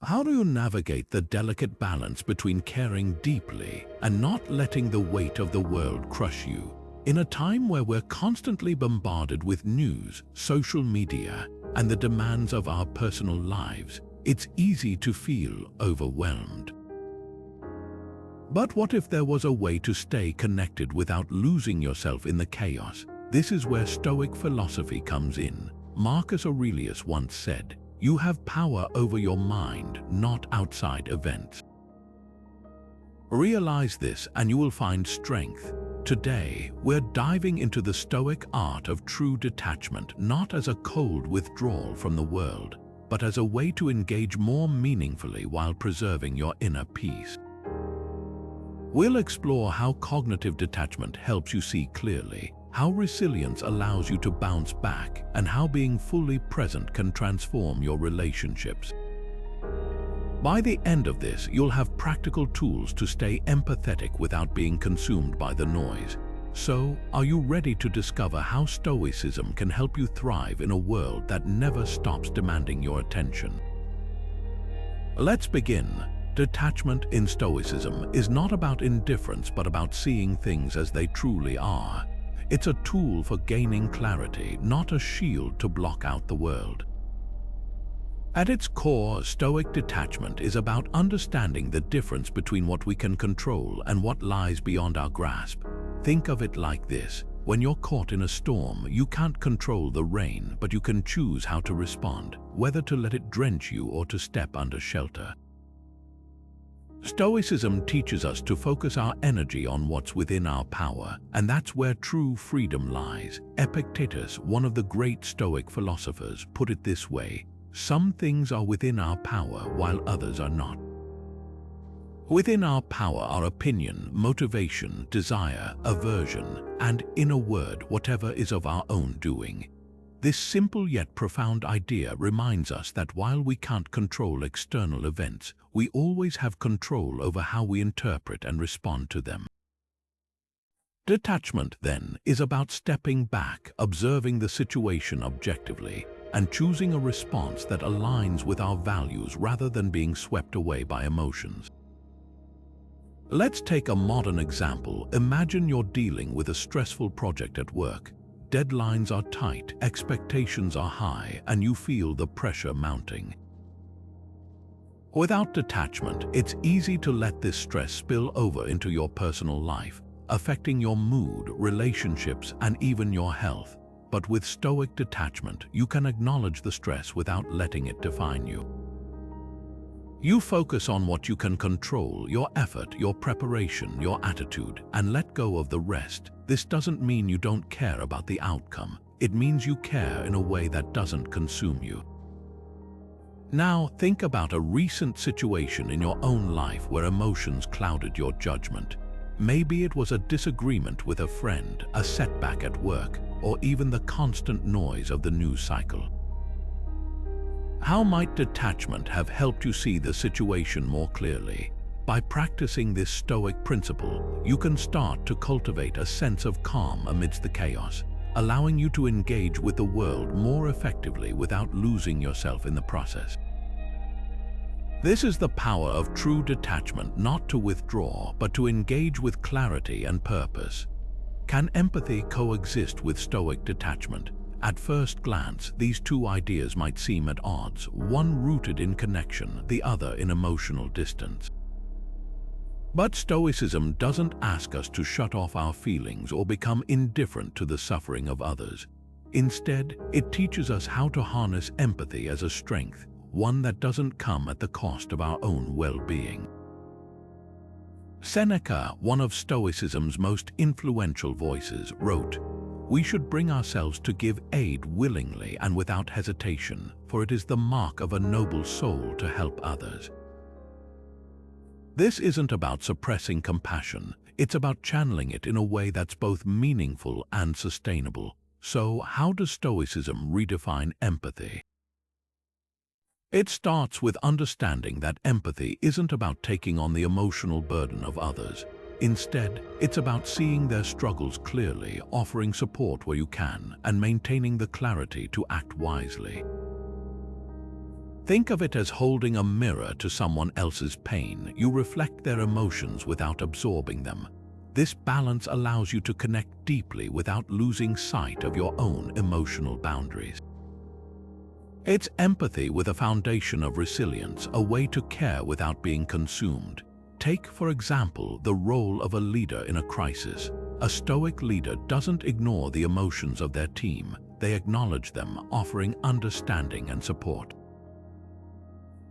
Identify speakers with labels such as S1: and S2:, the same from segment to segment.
S1: How do you navigate the delicate balance between caring deeply and not letting the weight of the world crush you? In a time where we're constantly bombarded with news, social media, and the demands of our personal lives, it's easy to feel overwhelmed. But what if there was a way to stay connected without losing yourself in the chaos? This is where Stoic philosophy comes in. Marcus Aurelius once said, "You have power over your mind, not outside events." Realize this and you will find strength. Today, we're diving into the Stoic art of true detachment, not as a cold withdrawal from the world, but as a way to engage more meaningfully while preserving your inner peace. We'll explore how cognitive detachment helps you see clearly, how resilience allows you to bounce back, and how being fully present can transform your relationships. By the end of this, you'll have practical tools to stay empathetic without being consumed by the noise. So, are you ready to discover how Stoicism can help you thrive in a world that never stops demanding your attention? Let's begin. Detachment in Stoicism is not about indifference but about seeing things as they truly are. It's a tool for gaining clarity, not a shield to block out the world. At its core, Stoic detachment is about understanding the difference between what we can control and what lies beyond our grasp. Think of it like this. When you're caught in a storm, you can't control the rain, but you can choose how to respond, whether to let it drench you or to step under shelter. Stoicism teaches us to focus our energy on what's within our power, and that's where true freedom lies. Epictetus, one of the great Stoic philosophers, put it this way: some things are within our power while others are not. Within our power are opinion, motivation, desire, aversion, and, in a word, whatever is of our own doing. This simple yet profound idea reminds us that while we can't control external events, we always have control over how we interpret and respond to them. Detachment, then, is about stepping back, observing the situation objectively, and choosing a response that aligns with our values rather than being swept away by emotions. Let's take a modern example. Imagine you're dealing with a stressful project at work. Deadlines are tight, expectations are high, and you feel the pressure mounting. Without detachment, it's easy to let this stress spill over into your personal life, affecting your mood, relationships, and even your health. But with Stoic detachment, you can acknowledge the stress without letting it define you. You focus on what you can control, your effort, your preparation, your attitude, and let go of the rest. This doesn't mean you don't care about the outcome. It means you care in a way that doesn't consume you. Now, think about a recent situation in your own life where emotions clouded your judgment. Maybe it was a disagreement with a friend, a setback at work, or even the constant noise of the news cycle. How might detachment have helped you see the situation more clearly? By practicing this Stoic principle, you can start to cultivate a sense of calm amidst the chaos, allowing you to engage with the world more effectively without losing yourself in the process. This is the power of true detachment, not to withdraw, but to engage with clarity and purpose. Can empathy coexist with Stoic detachment? At first glance, these two ideas might seem at odds, one rooted in connection, the other in emotional distance. But Stoicism doesn't ask us to shut off our feelings or become indifferent to the suffering of others. Instead, it teaches us how to harness empathy as a strength, one that doesn't come at the cost of our own well-being. Seneca, one of Stoicism's most influential voices, wrote, "We should bring ourselves to give aid willingly and without hesitation, for it is the mark of a noble soul to help others." This isn't about suppressing compassion, it's about channeling it in a way that's both meaningful and sustainable. So, how does Stoicism redefine empathy? It starts with understanding that empathy isn't about taking on the emotional burden of others. Instead, it's about seeing their struggles clearly, offering support where you can, and maintaining the clarity to act wisely. Think of it as holding a mirror to someone else's pain. You reflect their emotions without absorbing them. This balance allows you to connect deeply without losing sight of your own emotional boundaries. It's empathy with a foundation of resilience, a way to care without being consumed. Take, for example, the role of a leader in a crisis. A Stoic leader doesn't ignore the emotions of their team. They acknowledge them, offering understanding and support.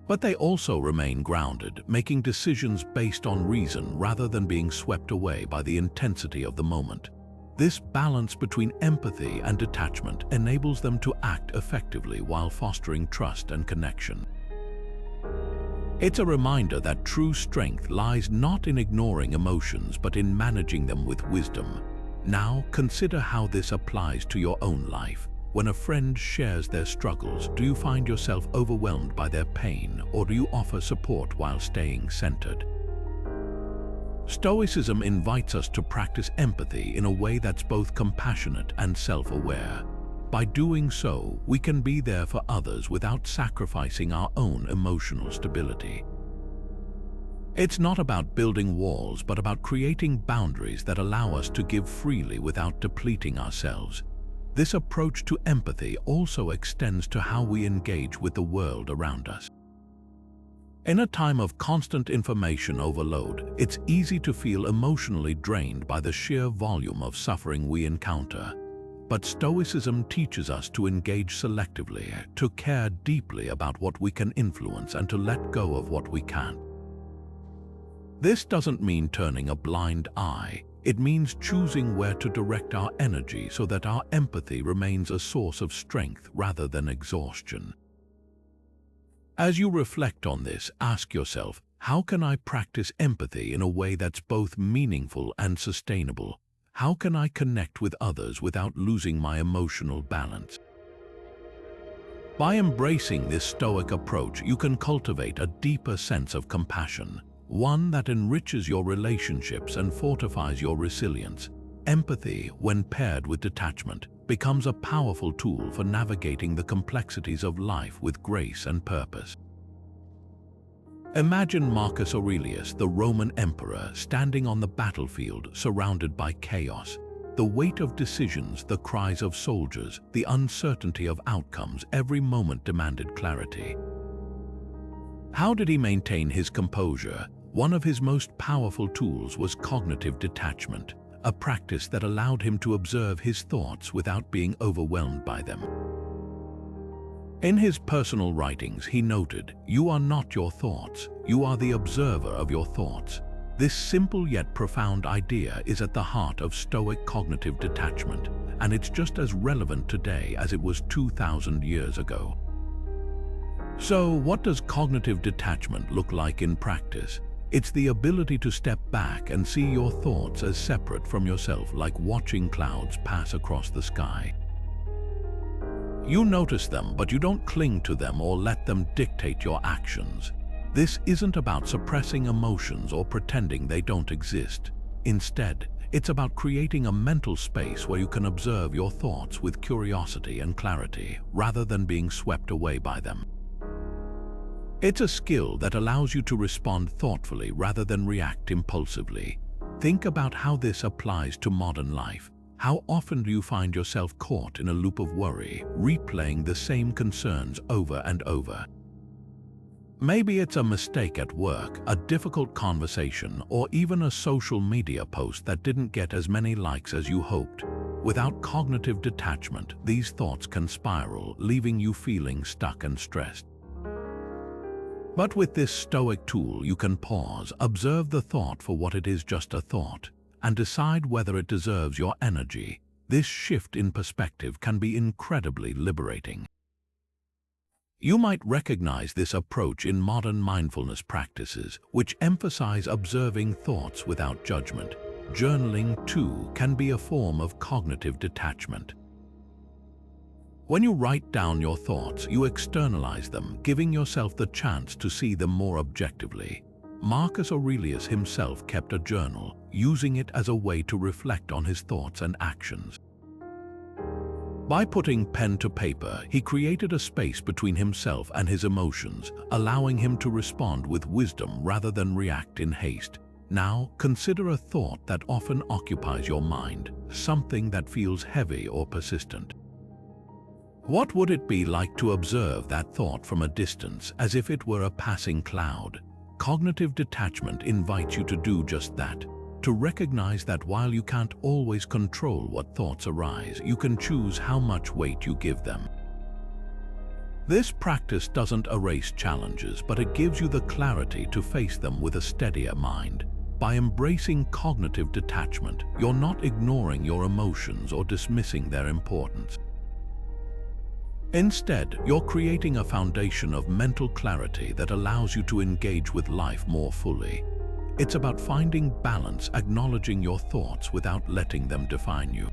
S1: But they also remain grounded, making decisions based on reason rather than being swept away by the intensity of the moment. This balance between empathy and detachment enables them to act effectively while fostering trust and connection. It's a reminder that true strength lies not in ignoring emotions but in managing them with wisdom. Now, consider how this applies to your own life. When a friend shares their struggles, do you find yourself overwhelmed by their pain, or do you offer support while staying centered? Stoicism invites us to practice empathy in a way that's both compassionate and self-aware. By doing so, we can be there for others without sacrificing our own emotional stability. It's not about building walls, but about creating boundaries that allow us to give freely without depleting ourselves. This approach to empathy also extends to how we engage with the world around us. In a time of constant information overload, it's easy to feel emotionally drained by the sheer volume of suffering we encounter. But Stoicism teaches us to engage selectively, to care deeply about what we can influence and to let go of what we can't. This doesn't mean turning a blind eye. It means choosing where to direct our energy so that our empathy remains a source of strength rather than exhaustion. As you reflect on this, ask yourself, how can I practice empathy in a way that's both meaningful and sustainable? How can I connect with others without losing my emotional balance? By embracing this Stoic approach, you can cultivate a deeper sense of compassion, one that enriches your relationships and fortifies your resilience. Empathy, when paired with detachment, becomes a powerful tool for navigating the complexities of life with grace and purpose. Imagine Marcus Aurelius, the Roman emperor, standing on the battlefield surrounded by chaos. The weight of decisions, the cries of soldiers, the uncertainty of outcomes, every moment demanded clarity. How did he maintain his composure? One of his most powerful tools was cognitive detachment, a practice that allowed him to observe his thoughts without being overwhelmed by them. In his personal writings, he noted, "You are not your thoughts, you are the observer of your thoughts." This simple yet profound idea is at the heart of Stoic cognitive detachment, and it's just as relevant today as it was 2,000 years ago. So, what does cognitive detachment look like in practice? It's the ability to step back and see your thoughts as separate from yourself, like watching clouds pass across the sky. You notice them, but you don't cling to them or let them dictate your actions. This isn't about suppressing emotions or pretending they don't exist. Instead, it's about creating a mental space where you can observe your thoughts with curiosity and clarity, rather than being swept away by them. It's a skill that allows you to respond thoughtfully rather than react impulsively. Think about how this applies to modern life. How often do you find yourself caught in a loop of worry, replaying the same concerns over and over? Maybe it's a mistake at work, a difficult conversation, or even a social media post that didn't get as many likes as you hoped. Without cognitive detachment, these thoughts can spiral, leaving you feeling stuck and stressed. But with this Stoic tool, you can pause, observe the thought for what it is, just a thought, and decide whether it deserves your energy. This shift in perspective can be incredibly liberating. You might recognize this approach in modern mindfulness practices, which emphasize observing thoughts without judgment. Journaling, too, can be a form of cognitive detachment. When you write down your thoughts, you externalize them, giving yourself the chance to see them more objectively. Marcus Aurelius himself kept a journal, using it as a way to reflect on his thoughts and actions. By putting pen to paper, he created a space between himself and his emotions, allowing him to respond with wisdom rather than react in haste. Now, consider a thought that often occupies your mind, something that feels heavy or persistent. What would it be like to observe that thought from a distance, as if it were a passing cloud? Cognitive detachment invites you to do just that, to recognize that while you can't always control what thoughts arise, you can choose how much weight you give them. This practice doesn't erase challenges, but it gives you the clarity to face them with a steadier mind. By embracing cognitive detachment, you're not ignoring your emotions or dismissing their importance. Instead, you're creating a foundation of mental clarity that allows you to engage with life more fully. It's about finding balance, acknowledging your thoughts without letting them define you.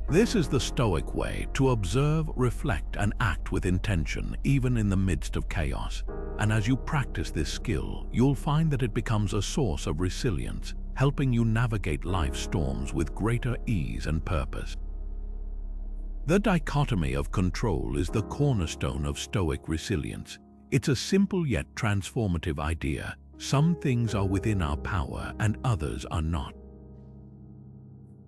S1: This is the Stoic way: to observe, reflect, and act with intention, even in the midst of chaos. And as you practice this skill, you'll find that it becomes a source of resilience, helping you navigate life's storms with greater ease and purpose. The dichotomy of control is the cornerstone of Stoic resilience. It's a simple yet transformative idea. Some things are within our power and others are not.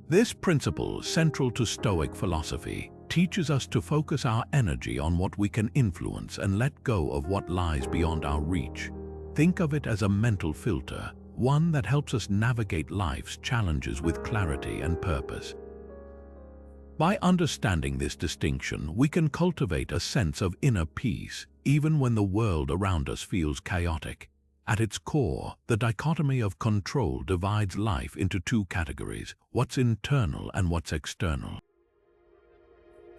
S1: This principle, central to Stoic philosophy, teaches us to focus our energy on what we can influence and let go of what lies beyond our reach. Think of it as a mental filter, one that helps us navigate life's challenges with clarity and purpose. By understanding this distinction, we can cultivate a sense of inner peace, even when the world around us feels chaotic. At its core, the dichotomy of control divides life into two categories: what's internal and what's external.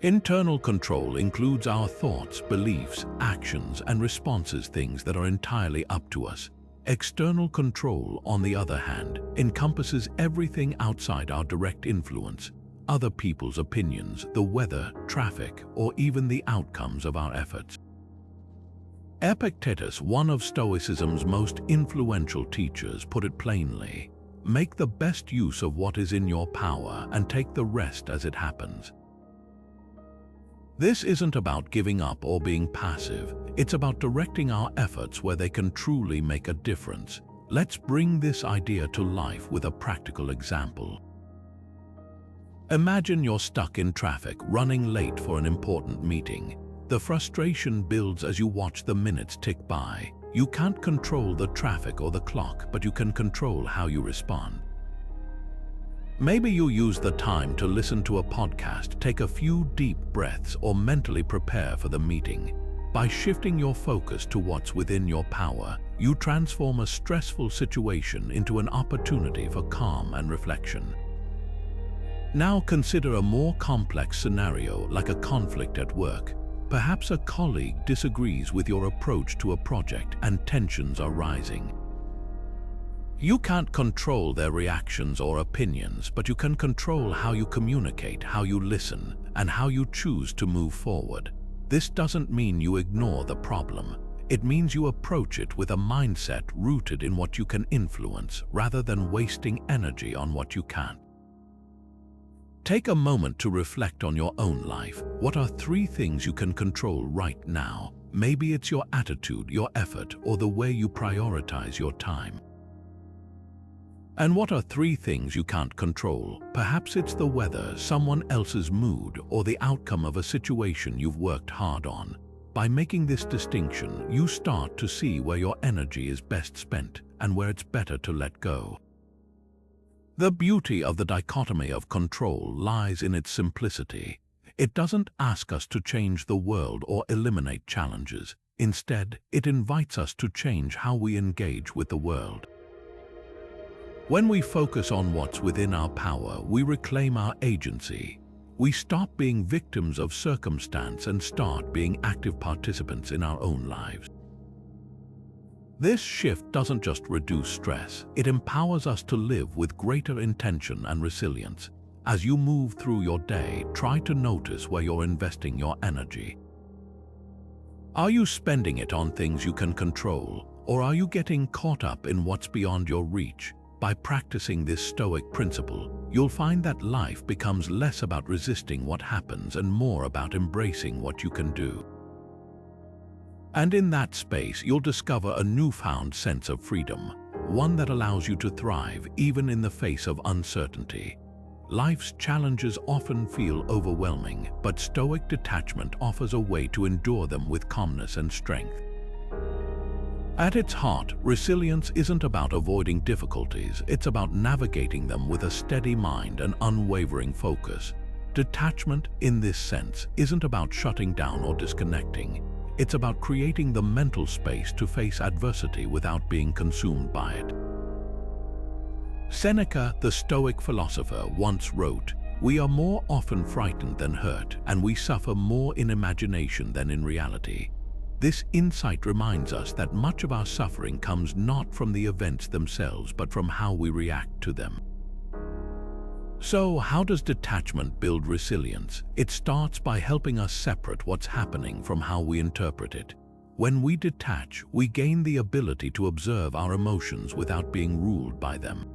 S1: Internal control includes our thoughts, beliefs, actions, and responses, things that are entirely up to us. External control, on the other hand, encompasses everything outside our direct influence: other people's opinions, the weather, traffic, or even the outcomes of our efforts. Epictetus, one of Stoicism's most influential teachers, put it plainly: make the best use of what is in your power and take the rest as it happens. This isn't about giving up or being passive. It's about directing our efforts where they can truly make a difference. Let's bring this idea to life with a practical example. Imagine you're stuck in traffic, running late for an important meeting. The frustration builds as you watch the minutes tick by. You can't control the traffic or the clock, but you can control how you respond. Maybe you use the time to listen to a podcast, take a few deep breaths, or mentally prepare for the meeting. By shifting your focus to what's within your power, you transform a stressful situation into an opportunity for calm and reflection. Now consider a more complex scenario, like a conflict at work. Perhaps a colleague disagrees with your approach to a project and tensions are rising. You can't control their reactions or opinions, but you can control how you communicate, how you listen, and how you choose to move forward. This doesn't mean you ignore the problem. It means you approach it with a mindset rooted in what you can influence, rather than wasting energy on what you can't. Take a moment to reflect on your own life. What are 3 things you can control right now? Maybe it's your attitude, your effort, or the way you prioritize your time. And what are 3 things you can't control? Perhaps it's the weather, someone else's mood, or the outcome of a situation you've worked hard on. By making this distinction, you start to see where your energy is best spent and where it's better to let go. The beauty of the dichotomy of control lies in its simplicity. It doesn't ask us to change the world or eliminate challenges. Instead, it invites us to change how we engage with the world. When we focus on what's within our power, we reclaim our agency. We stop being victims of circumstance and start being active participants in our own lives. This shift doesn't just reduce stress, it empowers us to live with greater intention and resilience. As you move through your day, try to notice where you're investing your energy. Are you spending it on things you can control, or are you getting caught up in what's beyond your reach? By practicing this Stoic principle, you'll find that life becomes less about resisting what happens and more about embracing what you can do. And in that space, you'll discover a newfound sense of freedom, one that allows you to thrive even in the face of uncertainty. Life's challenges often feel overwhelming, but Stoic detachment offers a way to endure them with calmness and strength. At its heart, resilience isn't about avoiding difficulties, it's about navigating them with a steady mind and unwavering focus. Detachment, in this sense, isn't about shutting down or disconnecting. It's about creating the mental space to face adversity without being consumed by it. Seneca, the Stoic philosopher, once wrote, "We are more often frightened than hurt, and we suffer more in imagination than in reality." This insight reminds us that much of our suffering comes not from the events themselves, but from how we react to them. So, how does detachment build resilience? It starts by helping us separate what's happening from how we interpret it. When we detach, we gain the ability to observe our emotions without being ruled by them.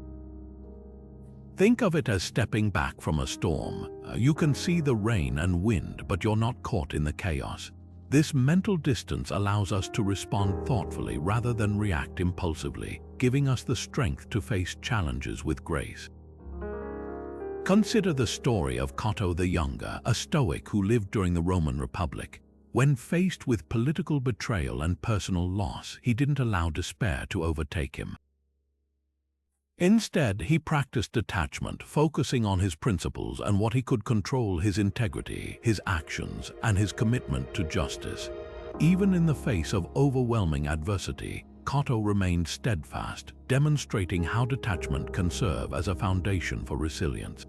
S1: Think of it as stepping back from a storm. You can see the rain and wind, but you're not caught in the chaos. This mental distance allows us to respond thoughtfully rather than react impulsively, giving us the strength to face challenges with grace. Consider the story of Cato the Younger, a Stoic who lived during the Roman Republic. When faced with political betrayal and personal loss, he didn't allow despair to overtake him. Instead, he practiced detachment, focusing on his principles and what he could control: his integrity, his actions, and his commitment to justice. Even in the face of overwhelming adversity, Cato remained steadfast, demonstrating how detachment can serve as a foundation for resilience.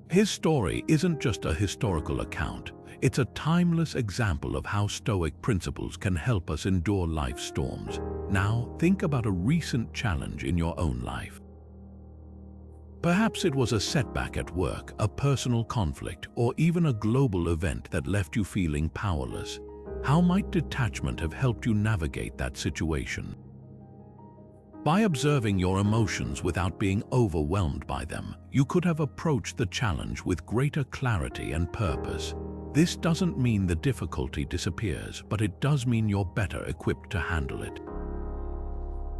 S1: His story isn't just a historical account, it's a timeless example of how Stoic principles can help us endure life's storms. Now, think about a recent challenge in your own life. Perhaps it was a setback at work, a personal conflict, or even a global event that left you feeling powerless. How might detachment have helped you navigate that situation? By observing your emotions without being overwhelmed by them, you could have approached the challenge with greater clarity and purpose. This doesn't mean the difficulty disappears, but it does mean you're better equipped to handle it.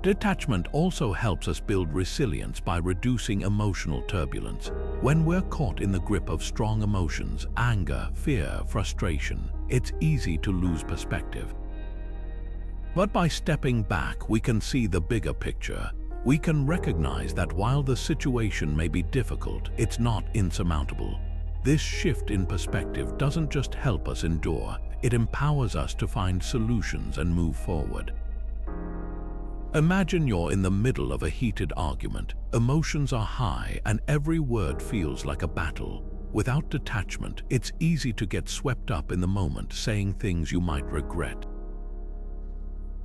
S1: Detachment also helps us build resilience by reducing emotional turbulence. When we're caught in the grip of strong emotions, anger, fear, frustration, it's easy to lose perspective. But by stepping back, we can see the bigger picture. We can recognize that while the situation may be difficult, it's not insurmountable. This shift in perspective doesn't just help us endure, it empowers us to find solutions and move forward. Imagine you're in the middle of a heated argument. Emotions are high and every word feels like a battle. Without detachment, it's easy to get swept up in the moment, saying things you might regret.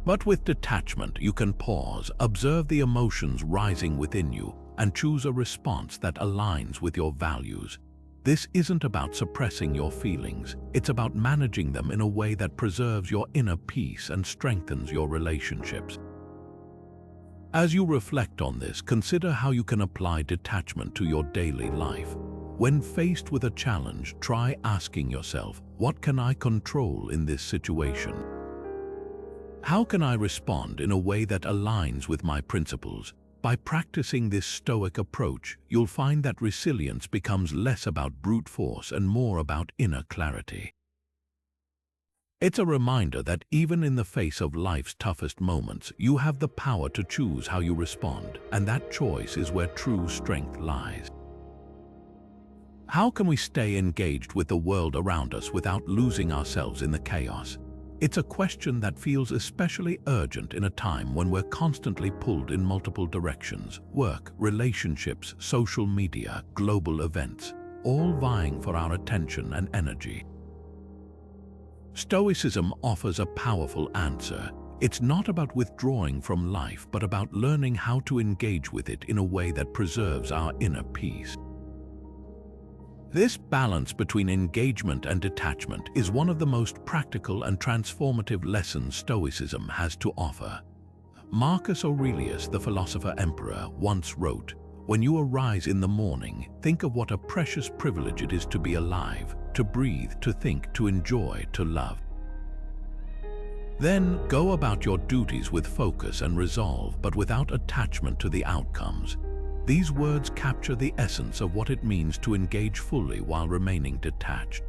S1: But with detachment, you can pause, observe the emotions rising within you, and choose a response that aligns with your values. This isn't about suppressing your feelings, it's about managing them in a way that preserves your inner peace and strengthens your relationships. As you reflect on this, consider how you can apply detachment to your daily life. When faced with a challenge, try asking yourself, what can I control in this situation? How can I respond in a way that aligns with my principles? By practicing this Stoic approach, you'll find that resilience becomes less about brute force and more about inner clarity. It's a reminder that even in the face of life's toughest moments, you have the power to choose how you respond, and that choice is where true strength lies. How can we stay engaged with the world around us without losing ourselves in the chaos? It's a question that feels especially urgent in a time when we're constantly pulled in multiple directions: work, relationships, social media, global events, all vying for our attention and energy. Stoicism offers a powerful answer. It's not about withdrawing from life, but about learning how to engage with it in a way that preserves our inner peace. This balance between engagement and detachment is one of the most practical and transformative lessons Stoicism has to offer. Marcus Aurelius, the philosopher emperor, once wrote, "When you arise in the morning, think of what a precious privilege it is to be alive, to breathe, to think, to enjoy, to love. Then go about your duties with focus and resolve, but without attachment to the outcomes." These words capture the essence of what it means to engage fully while remaining detached.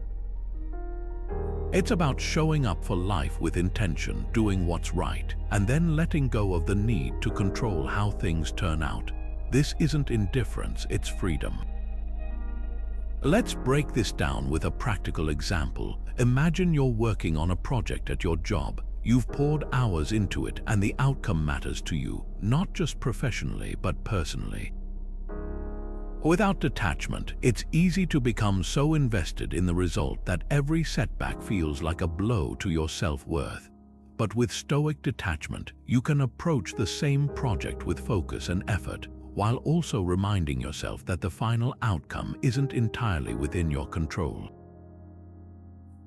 S1: It's about showing up for life with intention, doing what's right, and then letting go of the need to control how things turn out. This isn't indifference, it's freedom. Let's break this down with a practical example. Imagine you're working on a project at your job. You've poured hours into it, and the outcome matters to you, not just professionally, but personally. Without detachment, it's easy to become so invested in the result that every setback feels like a blow to your self-worth. But with Stoic detachment, you can approach the same project with focus and effort, while also reminding yourself that the final outcome isn't entirely within your control.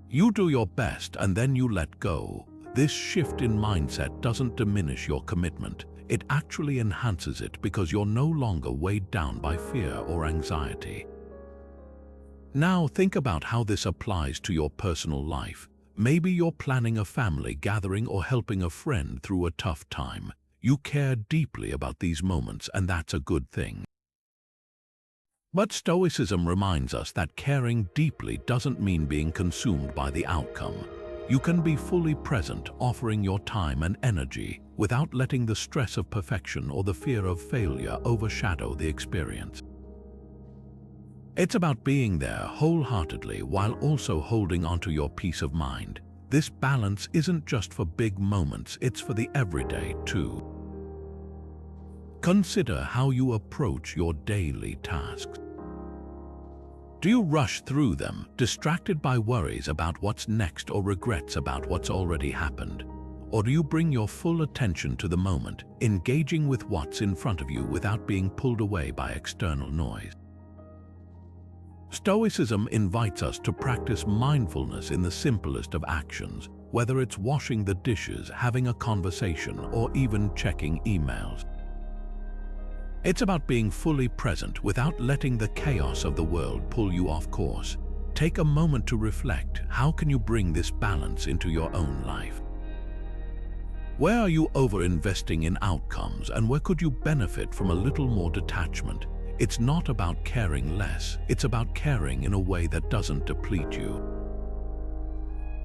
S1: You do your best and then you let go. This shift in mindset doesn't diminish your commitment. It actually enhances it because you're no longer weighed down by fear or anxiety. Now think about how this applies to your personal life. Maybe you're planning a family gathering or helping a friend through a tough time. You care deeply about these moments, and that's a good thing. But Stoicism reminds us that caring deeply doesn't mean being consumed by the outcome. You can be fully present, offering your time and energy without letting the stress of perfection or the fear of failure overshadow the experience. It's about being there wholeheartedly while also holding onto your peace of mind. This balance isn't just for big moments, it's for the everyday too. Consider how you approach your daily tasks. Do you rush through them, distracted by worries about what's next or regrets about what's already happened? Or do you bring your full attention to the moment, engaging with what's in front of you without being pulled away by external noise? Stoicism invites us to practice mindfulness in the simplest of actions, whether it's washing the dishes, having a conversation, or even checking emails. It's about being fully present without letting the chaos of the world pull you off course. Take a moment to reflect. How can you bring this balance into your own life? Where are you over-investing in outcomes, and where could you benefit from a little more detachment? It's not about caring less, it's about caring in a way that doesn't deplete you.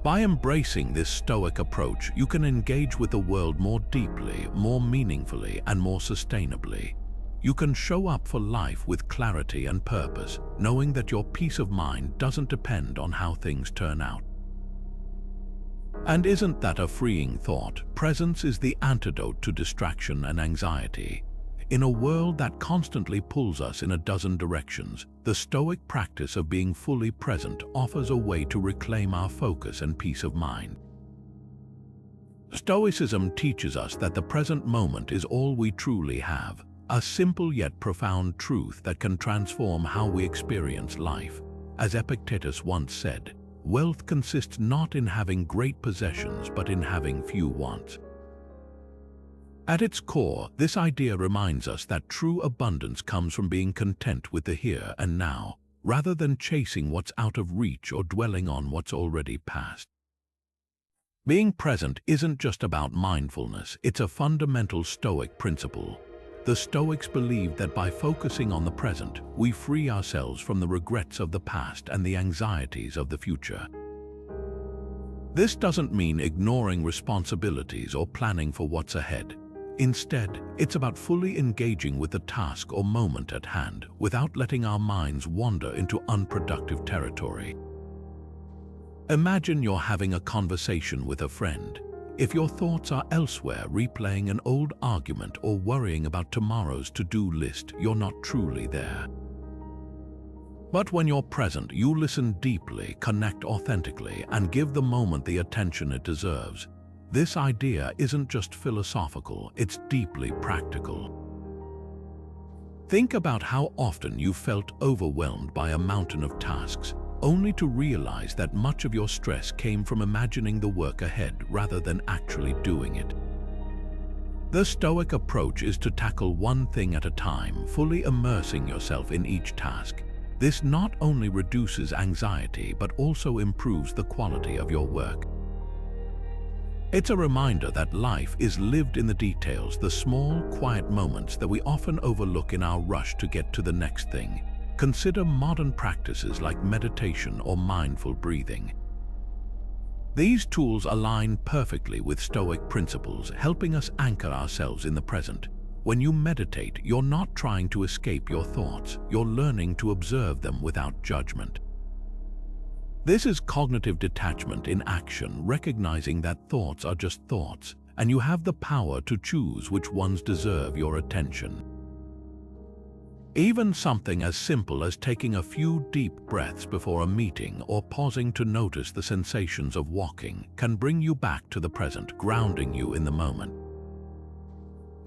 S1: By embracing this Stoic approach, you can engage with the world more deeply, more meaningfully, and more sustainably. You can show up for life with clarity and purpose, knowing that your peace of mind doesn't depend on how things turn out. And isn't that a freeing thought? Presence is the antidote to distraction and anxiety. In a world that constantly pulls us in a dozen directions, the Stoic practice of being fully present offers a way to reclaim our focus and peace of mind. Stoicism teaches us that the present moment is all we truly have, a simple yet profound truth that can transform how we experience life. As Epictetus once said, "Wealth consists not in having great possessions, but in having few wants." At its core, this idea reminds us that true abundance comes from being content with the here and now, rather than chasing what's out of reach or dwelling on what's already past. Being present isn't just about mindfulness, it's a fundamental Stoic principle. The Stoics believed that by focusing on the present, we free ourselves from the regrets of the past and the anxieties of the future. This doesn't mean ignoring responsibilities or planning for what's ahead. Instead, it's about fully engaging with the task or moment at hand without letting our minds wander into unproductive territory. Imagine you're having a conversation with a friend. If your thoughts are elsewhere, replaying an old argument or worrying about tomorrow's to-do list, you're not truly there. But when you're present, you listen deeply, connect authentically, and give the moment the attention it deserves. This idea isn't just philosophical, it's deeply practical. Think about how often you felt overwhelmed by a mountain of tasks, only to realize that much of your stress came from imagining the work ahead rather than actually doing it. The Stoic approach is to tackle one thing at a time, fully immersing yourself in each task. This not only reduces anxiety, but also improves the quality of your work. It's a reminder that life is lived in the details, the small, quiet moments that we often overlook in our rush to get to the next thing. Consider modern practices like meditation or mindful breathing. These tools align perfectly with Stoic principles, helping us anchor ourselves in the present. When you meditate, you're not trying to escape your thoughts, you're learning to observe them without judgment. This is cognitive detachment in action, recognizing that thoughts are just thoughts, and you have the power to choose which ones deserve your attention. Even something as simple as taking a few deep breaths before a meeting or pausing to notice the sensations of walking can bring you back to the present, grounding you in the moment.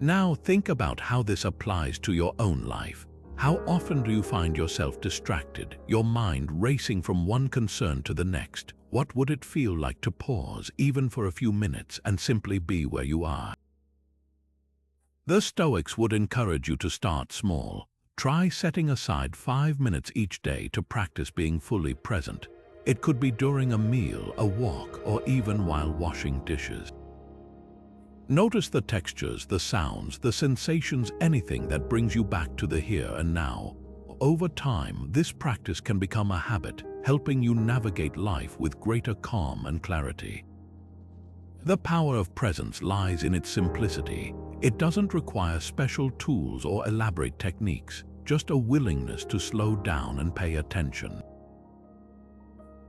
S1: Now think about how this applies to your own life. How often do you find yourself distracted, your mind racing from one concern to the next? What would it feel like to pause, even for a few minutes, and simply be where you are? The Stoics would encourage you to start small. Try setting aside 5 minutes each day to practice being fully present. It could be during a meal, a walk, or even while washing dishes. Notice the textures, the sounds, the sensations, anything that brings you back to the here and now. Over time, this practice can become a habit, helping you navigate life with greater calm and clarity. The power of presence lies in its simplicity. It doesn't require special tools or elaborate techniques, just a willingness to slow down and pay attention.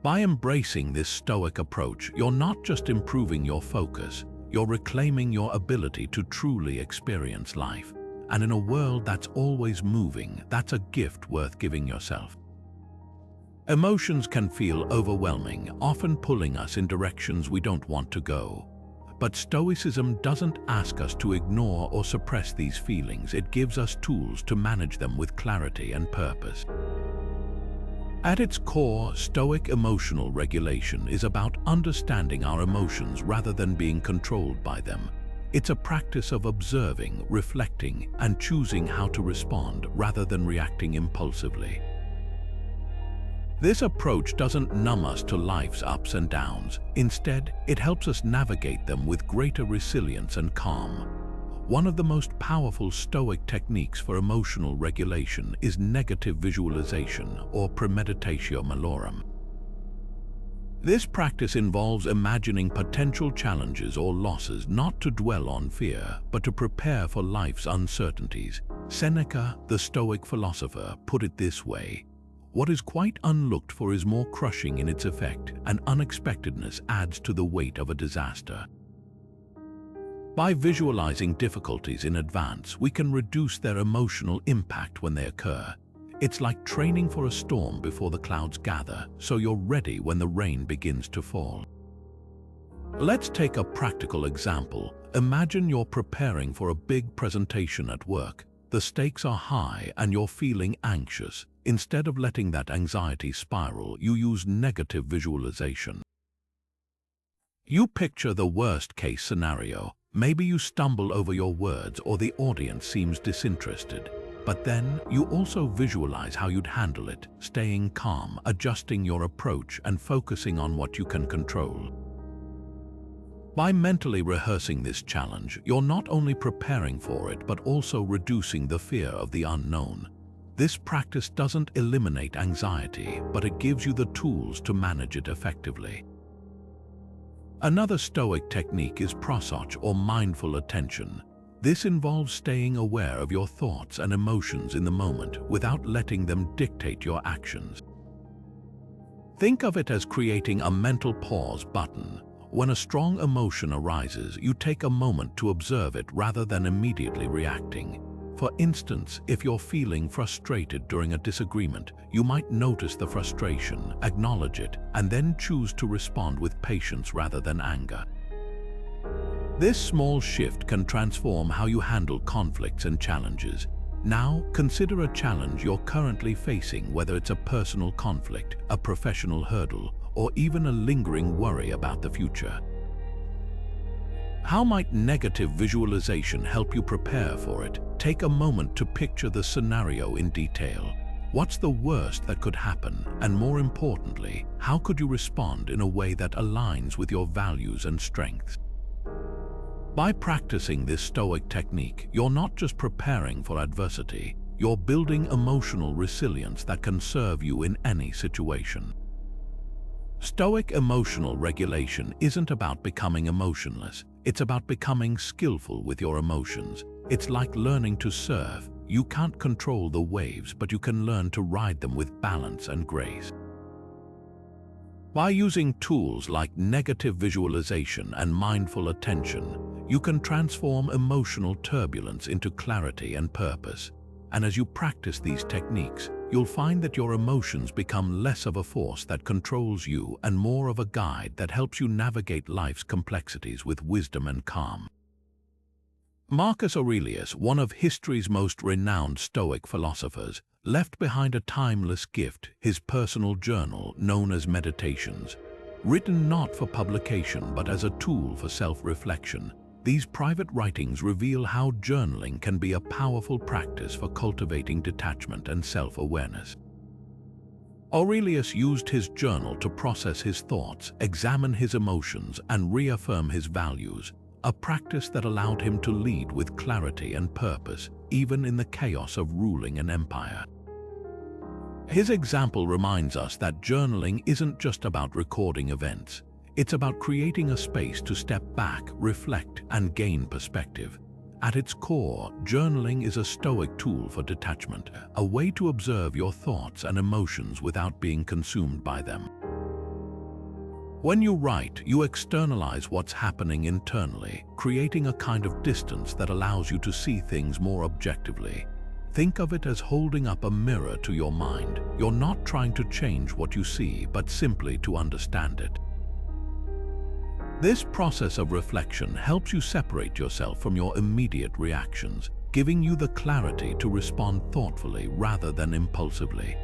S1: By embracing this Stoic approach, you're not just improving your focus, you're reclaiming your ability to truly experience life. And in a world that's always moving, that's a gift worth giving yourself. Emotions can feel overwhelming, often pulling us in directions we don't want to go. But Stoicism doesn't ask us to ignore or suppress these feelings. It gives us tools to manage them with clarity and purpose. At its core, Stoic emotional regulation is about understanding our emotions rather than being controlled by them. It's a practice of observing, reflecting, and choosing how to respond rather than reacting impulsively. This approach doesn't numb us to life's ups and downs. Instead, it helps us navigate them with greater resilience and calm. One of the most powerful Stoic techniques for emotional regulation is negative visualization, or premeditatio malorum. This practice involves imagining potential challenges or losses, not to dwell on fear, but to prepare for life's uncertainties. Seneca, the Stoic philosopher, put it this way: "What is quite unlooked for is more crushing in its effect, and unexpectedness adds to the weight of a disaster." By visualizing difficulties in advance, we can reduce their emotional impact when they occur. It's like training for a storm before the clouds gather, so you're ready when the rain begins to fall. Let's take a practical example. Imagine you're preparing for a big presentation at work. The stakes are high and you're feeling anxious. Instead of letting that anxiety spiral, you use negative visualization. You picture the worst-case scenario. Maybe you stumble over your words or the audience seems disinterested. But then you also visualize how you'd handle it, staying calm, adjusting your approach, and focusing on what you can control. By mentally rehearsing this challenge, you're not only preparing for it, but also reducing the fear of the unknown. This practice doesn't eliminate anxiety, but it gives you the tools to manage it effectively. Another Stoic technique is prosoch, or mindful attention. This involves staying aware of your thoughts and emotions in the moment without letting them dictate your actions. Think of it as creating a mental pause button. When a strong emotion arises, you take a moment to observe it rather than immediately reacting. For instance, if you're feeling frustrated during a disagreement, you might notice the frustration, acknowledge it, and then choose to respond with patience rather than anger. This small shift can transform how you handle conflicts and challenges. Now, consider a challenge you're currently facing, whether it's a personal conflict, a professional hurdle, or even a lingering worry about the future. How might negative visualization help you prepare for it? Take a moment to picture the scenario in detail. What's the worst that could happen? And more importantly, how could you respond in a way that aligns with your values and strengths? By practicing this Stoic technique, you're not just preparing for adversity, you're building emotional resilience that can serve you in any situation. Stoic emotional regulation isn't about becoming emotionless. It's about becoming skillful with your emotions. It's like learning to surf. You can't control the waves, but you can learn to ride them with balance and grace. By using tools like negative visualization and mindful attention, you can transform emotional turbulence into clarity and purpose. And as you practice these techniques, you'll find that your emotions become less of a force that controls you and more of a guide that helps you navigate life's complexities with wisdom and calm. Marcus Aurelius, one of history's most renowned Stoic philosophers, left behind a timeless gift, his personal journal known as Meditations. Written not for publication but as a tool for self-reflection, these private writings reveal how journaling can be a powerful practice for cultivating detachment and self-awareness. Aurelius used his journal to process his thoughts, examine his emotions, and reaffirm his values, a practice that allowed him to lead with clarity and purpose, even in the chaos of ruling an empire. His example reminds us that journaling isn't just about recording events. It's about creating a space to step back, reflect, and gain perspective. At its core, journaling is a Stoic tool for detachment, a way to observe your thoughts and emotions without being consumed by them. When you write, you externalize what's happening internally, creating a kind of distance that allows you to see things more objectively. Think of it as holding up a mirror to your mind. You're not trying to change what you see, but simply to understand it. This process of reflection helps you separate yourself from your immediate reactions, giving you the clarity to respond thoughtfully rather than impulsively.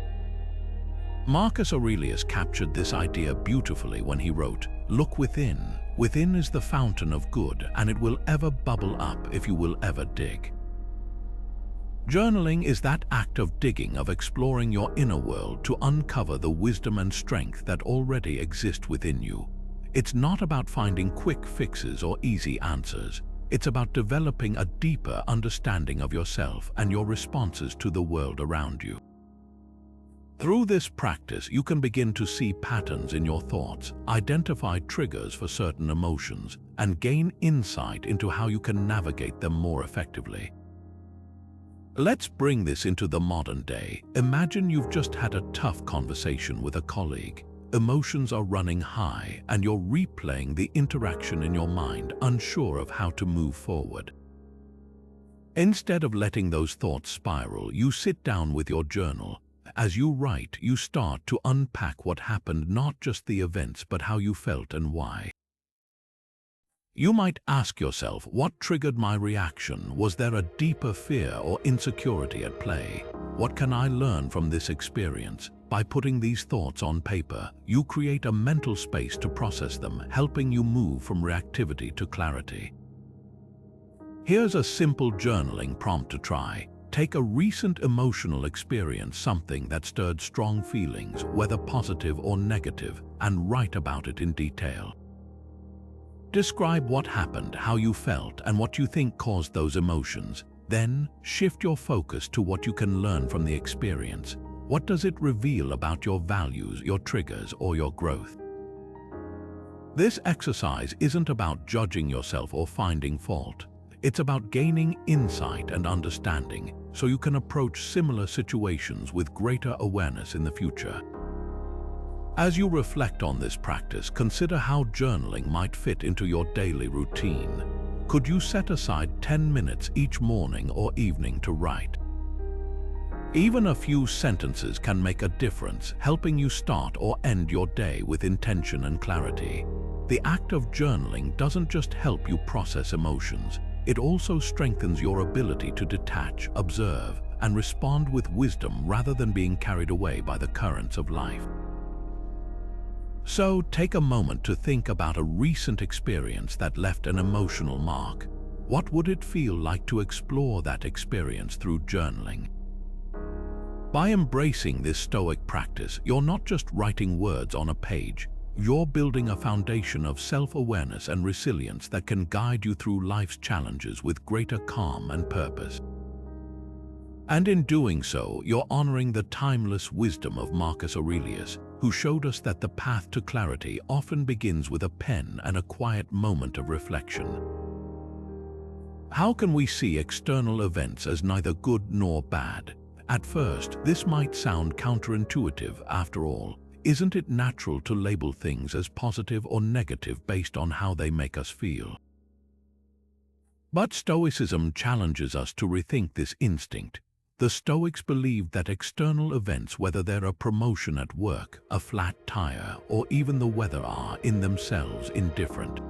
S1: Marcus Aurelius captured this idea beautifully when he wrote, "Look within. Within is the fountain of good, and it will ever bubble up if you will ever dig." Journaling is that act of digging, of exploring your inner world to uncover the wisdom and strength that already exist within you. It's not about finding quick fixes or easy answers. It's about developing a deeper understanding of yourself and your responses to the world around you. Through this practice, you can begin to see patterns in your thoughts, identify triggers for certain emotions, and gain insight into how you can navigate them more effectively. Let's bring this into the modern day. Imagine you've just had a tough conversation with a colleague. Emotions are running high, and you're replaying the interaction in your mind, unsure of how to move forward. Instead of letting those thoughts spiral, you sit down with your journal. As you write, you start to unpack what happened, not just the events, but how you felt and why. You might ask yourself, what triggered my reaction? Was there a deeper fear or insecurity at play? What can I learn from this experience? By putting these thoughts on paper, you create a mental space to process them, helping you move from reactivity to clarity. Here's a simple journaling prompt to try. Take a recent emotional experience, something that stirred strong feelings, whether positive or negative, and write about it in detail. Describe what happened, how you felt, and what you think caused those emotions. Then, shift your focus to what you can learn from the experience. What does it reveal about your values, your triggers, or your growth? This exercise isn't about judging yourself or finding fault. It's about gaining insight and understanding so you can approach similar situations with greater awareness in the future. As you reflect on this practice, consider how journaling might fit into your daily routine. Could you set aside 10 minutes each morning or evening to write? Even a few sentences can make a difference, helping you start or end your day with intention and clarity. The act of journaling doesn't just help you process emotions, it also strengthens your ability to detach, observe, and respond with wisdom rather than being carried away by the currents of life. So take a moment to think about a recent experience that left an emotional mark. What would it feel like to explore that experience through journaling? By embracing this Stoic practice, you're not just writing words on a page, you're building a foundation of self-awareness and resilience that can guide you through life's challenges with greater calm and purpose. And in doing so, you're honoring the timeless wisdom of Marcus Aurelius, who showed us that the path to clarity often begins with a pen and a quiet moment of reflection. How can we see external events as neither good nor bad? At first, this might sound counterintuitive. After all, isn't it natural to label things as positive or negative based on how they make us feel? But Stoicism challenges us to rethink this instinct. The Stoics believed that external events, whether they're a promotion at work, a flat tire, or even the weather, are in themselves indifferent.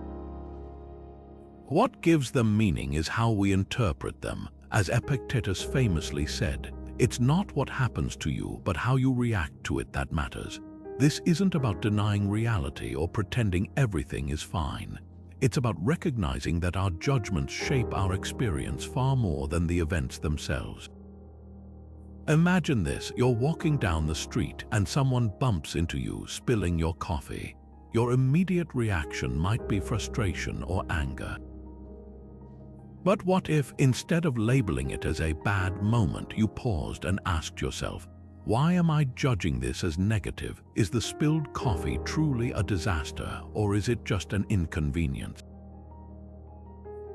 S1: What gives them meaning is how we interpret them. As Epictetus famously said, "It's not what happens to you, but how you react to it that matters." This isn't about denying reality or pretending everything is fine. It's about recognizing that our judgments shape our experience far more than the events themselves. Imagine this: you're walking down the street and someone bumps into you, spilling your coffee. Your immediate reaction might be frustration or anger. But what if, instead of labeling it as a bad moment, you paused and asked yourself, why am I judging this as negative? Is the spilled coffee truly a disaster, or is it just an inconvenience?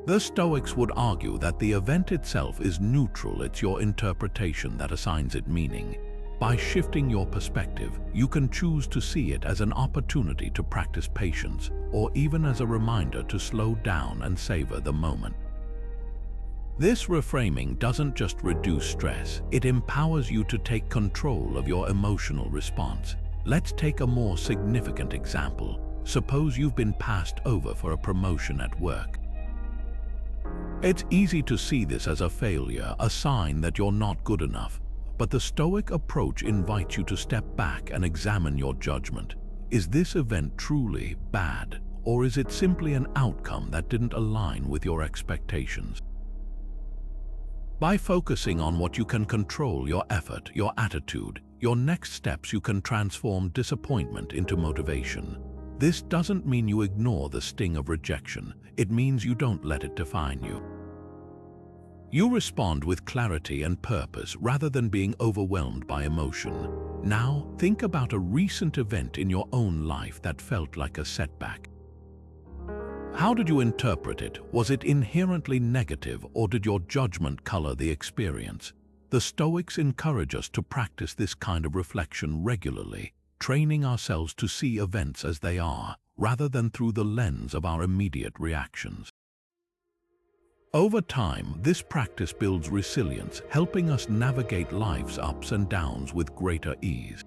S1: The Stoics would argue that the event itself is neutral. It's your interpretation that assigns it meaning. By shifting your perspective, you can choose to see it as an opportunity to practice patience, or even as a reminder to slow down and savor the moment. This reframing doesn't just reduce stress, it empowers you to take control of your emotional response. Let's take a more significant example. Suppose you've been passed over for a promotion at work. It's easy to see this as a failure, a sign that you're not good enough. But the Stoic approach invites you to step back and examine your judgment. Is this event truly bad, or is it simply an outcome that didn't align with your expectations? By focusing on what you can control, your effort, your attitude, your next steps, you can transform disappointment into motivation. This doesn't mean you ignore the sting of rejection. It means you don't let it define you. You respond with clarity and purpose rather than being overwhelmed by emotion. Now, think about a recent event in your own life that felt like a setback. How did you interpret it? Was it inherently negative, or did your judgment color the experience? The Stoics encourage us to practice this kind of reflection regularly, training ourselves to see events as they are, rather than through the lens of our immediate reactions. Over time, this practice builds resilience, helping us navigate life's ups and downs with greater ease.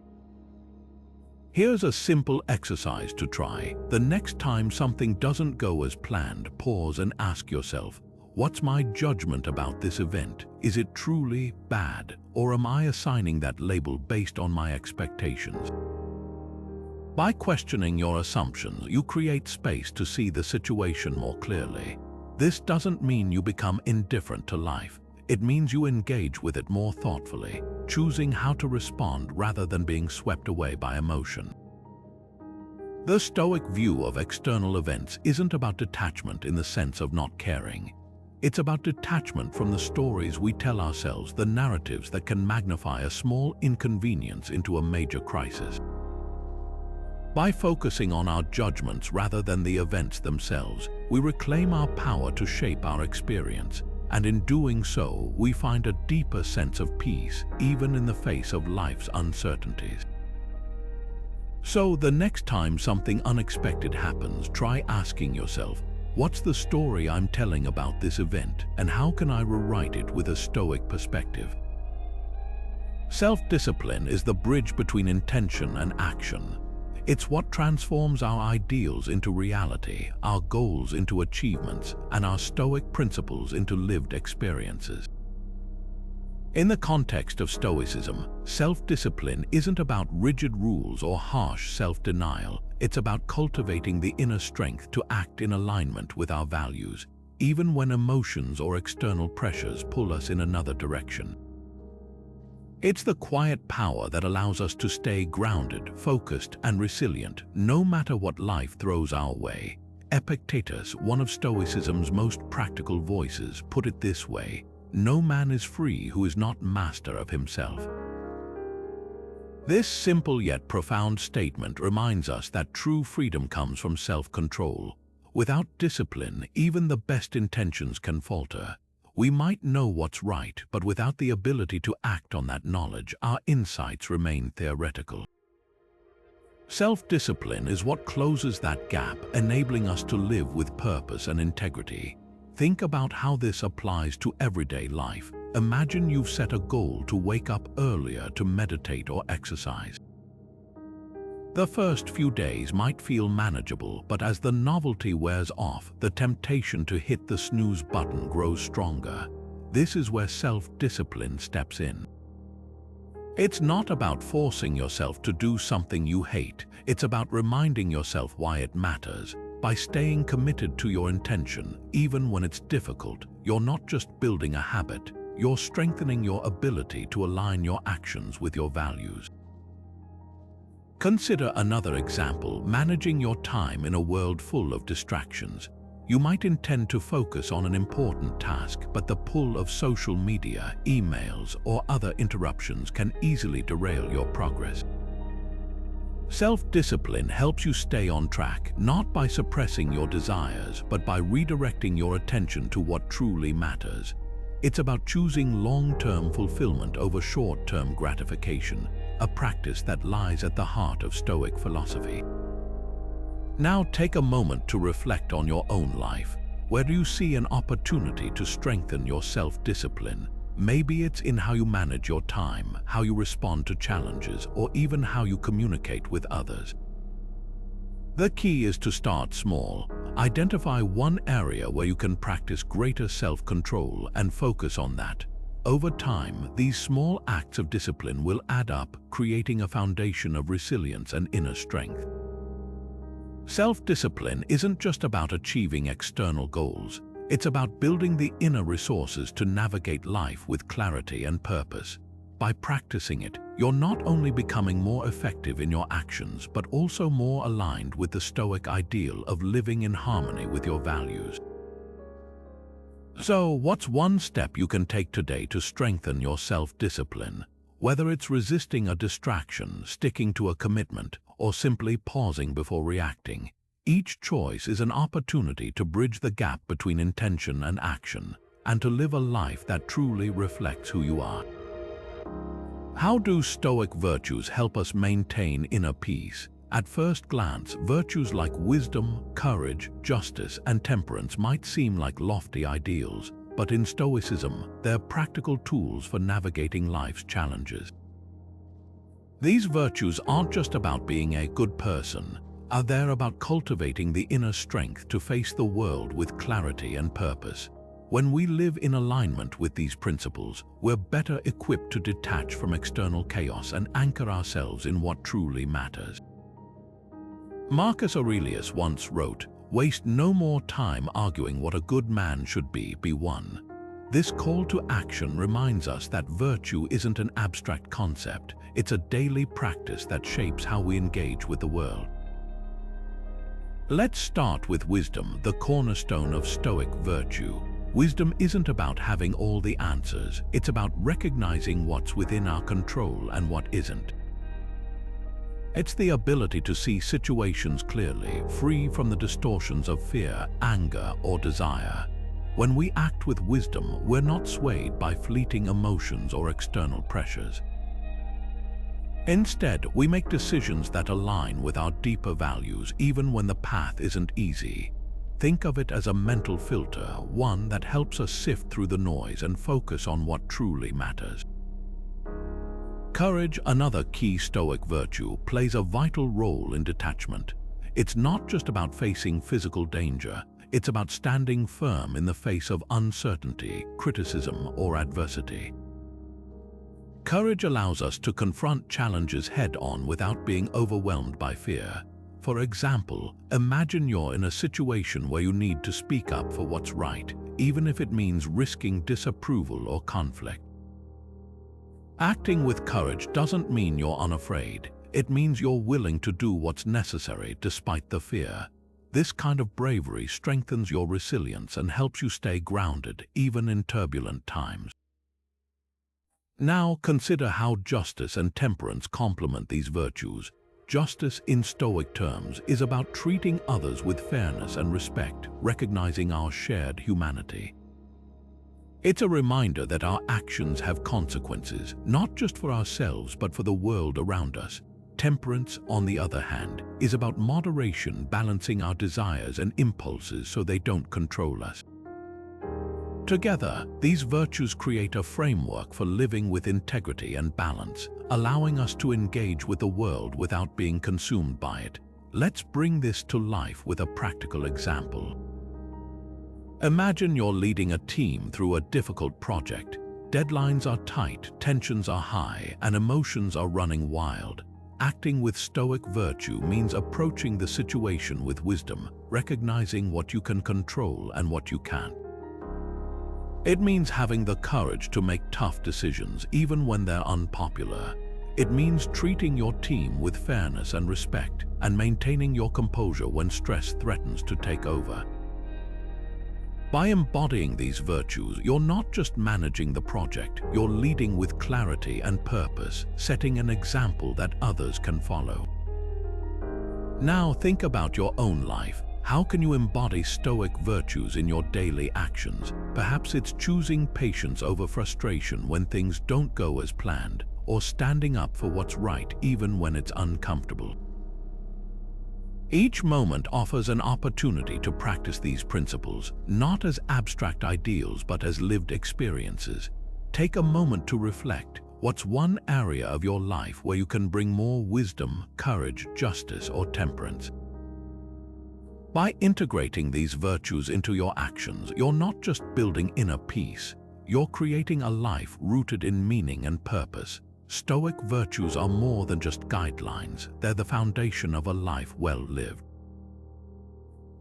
S1: Here's a simple exercise to try. The next time something doesn't go as planned, pause and ask yourself, what's my judgment about this event? Is it truly bad, or am I assigning that label based on my expectations? By questioning your assumptions, you create space to see the situation more clearly. This doesn't mean you become indifferent to life. It means you engage with it more thoughtfully, choosing how to respond rather than being swept away by emotion. The Stoic view of external events isn't about detachment in the sense of not caring. It's about detachment from the stories we tell ourselves, the narratives that can magnify a small inconvenience into a major crisis. By focusing on our judgments rather than the events themselves, we reclaim our power to shape our experience. And in doing so, we find a deeper sense of peace, even in the face of life's uncertainties. So, the next time something unexpected happens, try asking yourself, what's the story I'm telling about this event, and how can I rewrite it with a Stoic perspective? Self-discipline is the bridge between intention and action. It's what transforms our ideals into reality, our goals into achievements, and our Stoic principles into lived experiences. In the context of Stoicism, self-discipline isn't about rigid rules or harsh self-denial. It's about cultivating the inner strength to act in alignment with our values, even when emotions or external pressures pull us in another direction. It's the quiet power that allows us to stay grounded, focused, and resilient, no matter what life throws our way. Epictetus, one of Stoicism's most practical voices, put it this way: "No man is free who is not master of himself." This simple yet profound statement reminds us that true freedom comes from self-control. Without discipline, even the best intentions can falter. We might know what's right, but without the ability to act on that knowledge, our insights remain theoretical. Self-discipline is what closes that gap, enabling us to live with purpose and integrity. Think about how this applies to everyday life. Imagine you've set a goal to wake up earlier to meditate or exercise. The first few days might feel manageable, but as the novelty wears off, the temptation to hit the snooze button grows stronger. This is where self-discipline steps in. It's not about forcing yourself to do something you hate. It's about reminding yourself why it matters. By staying committed to your intention, even when it's difficult, you're not just building a habit, you're strengthening your ability to align your actions with your values. Consider another example: managing your time in a world full of distractions. You might intend to focus on an important task, but the pull of social media, emails, or other interruptions can easily derail your progress. Self-discipline helps you stay on track, not by suppressing your desires, but by redirecting your attention to what truly matters. It's about choosing long-term fulfillment over short-term gratification, a practice that lies at the heart of Stoic philosophy. Now take a moment to reflect on your own life. Where do you see an opportunity to strengthen your self-discipline? Maybe it's in how you manage your time, how you respond to challenges, or even how you communicate with others. The key is to start small. Identify one area where you can practice greater self-control and focus on that. Over time, these small acts of discipline will add up, creating a foundation of resilience and inner strength. Self-discipline isn't just about achieving external goals. It's about building the inner resources to navigate life with clarity and purpose. By practicing it, you're not only becoming more effective in your actions, but also more aligned with the Stoic ideal of living in harmony with your values. So, what's one step you can take today to strengthen your self-discipline? Whether it's resisting a distraction, sticking to a commitment, or simply pausing before reacting, each choice is an opportunity to bridge the gap between intention and action, and to live a life that truly reflects who you are. How do Stoic virtues help us maintain inner peace? At first glance, virtues like wisdom, courage, justice, and temperance might seem like lofty ideals, but in Stoicism, they're practical tools for navigating life's challenges. These virtues aren't just about being a good person. They're about cultivating the inner strength to face the world with clarity and purpose. When we live in alignment with these principles, we're better equipped to detach from external chaos and anchor ourselves in what truly matters. Marcus Aurelius once wrote, "Waste no more time arguing what a good man should be one." This call to action reminds us that virtue isn't an abstract concept, it's a daily practice that shapes how we engage with the world. Let's start with wisdom, the cornerstone of Stoic virtue. Wisdom isn't about having all the answers, it's about recognizing what's within our control and what isn't. It's the ability to see situations clearly, free from the distortions of fear, anger, or desire. When we act with wisdom, we're not swayed by fleeting emotions or external pressures. Instead, we make decisions that align with our deeper values, even when the path isn't easy. Think of it as a mental filter, one that helps us sift through the noise and focus on what truly matters. Courage, another key Stoic virtue, plays a vital role in detachment. It's not just about facing physical danger, it's about standing firm in the face of uncertainty, criticism, or adversity. Courage allows us to confront challenges head-on without being overwhelmed by fear. For example, imagine you're in a situation where you need to speak up for what's right, even if it means risking disapproval or conflict. Acting with courage doesn't mean you're unafraid. It means you're willing to do what's necessary despite the fear. This kind of bravery strengthens your resilience and helps you stay grounded even in turbulent times. Now consider how justice and temperance complement these virtues. Justice, in Stoic terms, is about treating others with fairness and respect, recognizing our shared humanity. It's a reminder that our actions have consequences, not just for ourselves but for the world around us. Temperance, on the other hand, is about moderation, balancing our desires and impulses so they don't control us. Together, these virtues create a framework for living with integrity and balance, allowing us to engage with the world without being consumed by it. Let's bring this to life with a practical example. Imagine you're leading a team through a difficult project. Deadlines are tight, tensions are high, and emotions are running wild. Acting with Stoic virtue means approaching the situation with wisdom, recognizing what you can control and what you can't. It means having the courage to make tough decisions even when they're unpopular. It means treating your team with fairness and respect and maintaining your composure when stress threatens to take over. By embodying these virtues, you're not just managing the project, you're leading with clarity and purpose, setting an example that others can follow. Now think about your own life. How can you embody Stoic virtues in your daily actions? Perhaps it's choosing patience over frustration when things don't go as planned, or standing up for what's right even when it's uncomfortable. Each moment offers an opportunity to practice these principles, not as abstract ideals but as lived experiences. Take a moment to reflect. What's one area of your life where you can bring more wisdom, courage, justice, or temperance? By integrating these virtues into your actions, you're not just building inner peace, you're creating a life rooted in meaning and purpose. Stoic virtues are more than just guidelines, they're the foundation of a life well lived.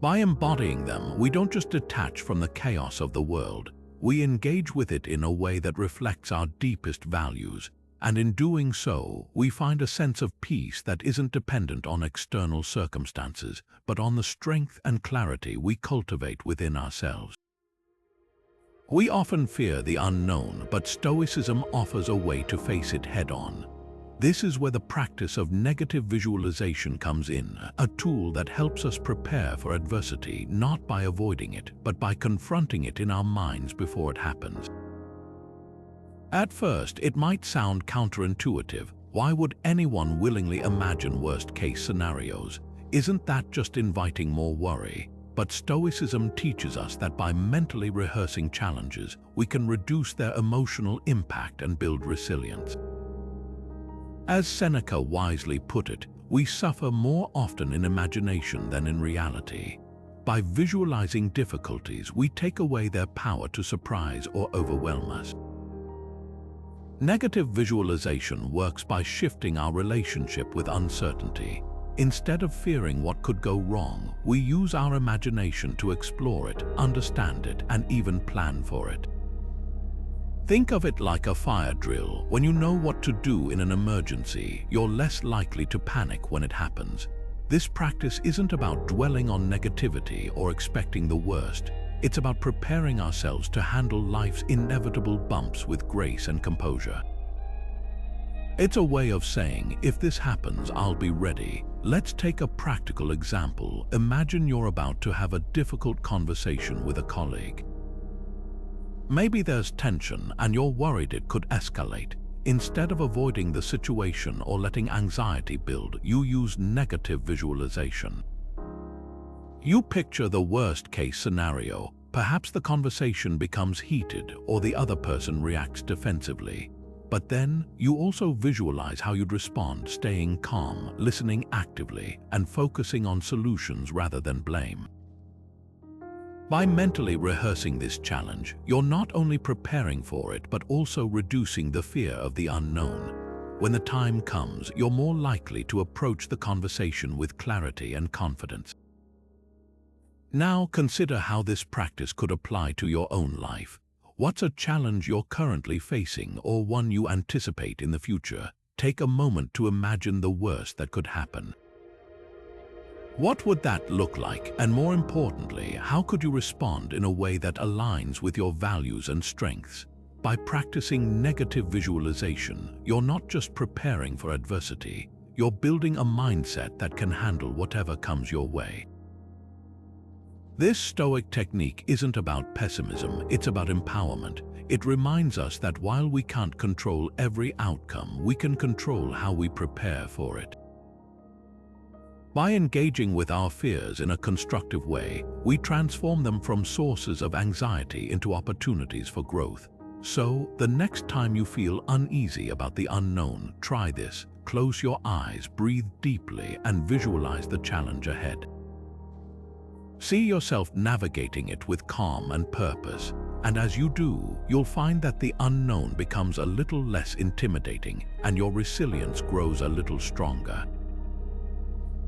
S1: By embodying them, we don't just detach from the chaos of the world, we engage with it in a way that reflects our deepest values. And in doing so, we find a sense of peace that isn't dependent on external circumstances, but on the strength and clarity we cultivate within ourselves. We often fear the unknown, but Stoicism offers a way to face it head-on. This is where the practice of negative visualization comes in, a tool that helps us prepare for adversity not by avoiding it, but by confronting it in our minds before it happens. At first, it might sound counterintuitive. Why would anyone willingly imagine worst-case scenarios? Isn't that just inviting more worry? But Stoicism teaches us that by mentally rehearsing challenges, we can reduce their emotional impact and build resilience. As Seneca wisely put it, we suffer more often in imagination than in reality. By visualizing difficulties, we take away their power to surprise or overwhelm us. Negative visualization works by shifting our relationship with uncertainty. Instead of fearing what could go wrong, we use our imagination to explore it, understand it, and even plan for it. Think of it like a fire drill. When you know what to do in an emergency, you're less likely to panic when it happens. This practice isn't about dwelling on negativity or expecting the worst. It's about preparing ourselves to handle life's inevitable bumps with grace and composure. It's a way of saying, if this happens, I'll be ready. Let's take a practical example. Imagine you're about to have a difficult conversation with a colleague. Maybe there's tension and you're worried it could escalate. Instead of avoiding the situation or letting anxiety build, you use negative visualization. You picture the worst-case scenario. Perhaps the conversation becomes heated or the other person reacts defensively. But then, you also visualize how you'd respond, staying calm, listening actively, and focusing on solutions rather than blame. By mentally rehearsing this challenge, you're not only preparing for it but also reducing the fear of the unknown. When the time comes, you're more likely to approach the conversation with clarity and confidence. Now consider how this practice could apply to your own life. What's a challenge you're currently facing or one you anticipate in the future? Take a moment to imagine the worst that could happen. What would that look like? And more importantly, how could you respond in a way that aligns with your values and strengths? By practicing negative visualization, you're not just preparing for adversity, you're building a mindset that can handle whatever comes your way. This Stoic technique isn't about pessimism, it's about empowerment. It reminds us that while we can't control every outcome, we can control how we prepare for it. By engaging with our fears in a constructive way, we transform them from sources of anxiety into opportunities for growth. So, the next time you feel uneasy about the unknown, try this. Close your eyes, breathe deeply, and visualize the challenge ahead. See yourself navigating it with calm and purpose, and as you do, you'll find that the unknown becomes a little less intimidating and your resilience grows a little stronger.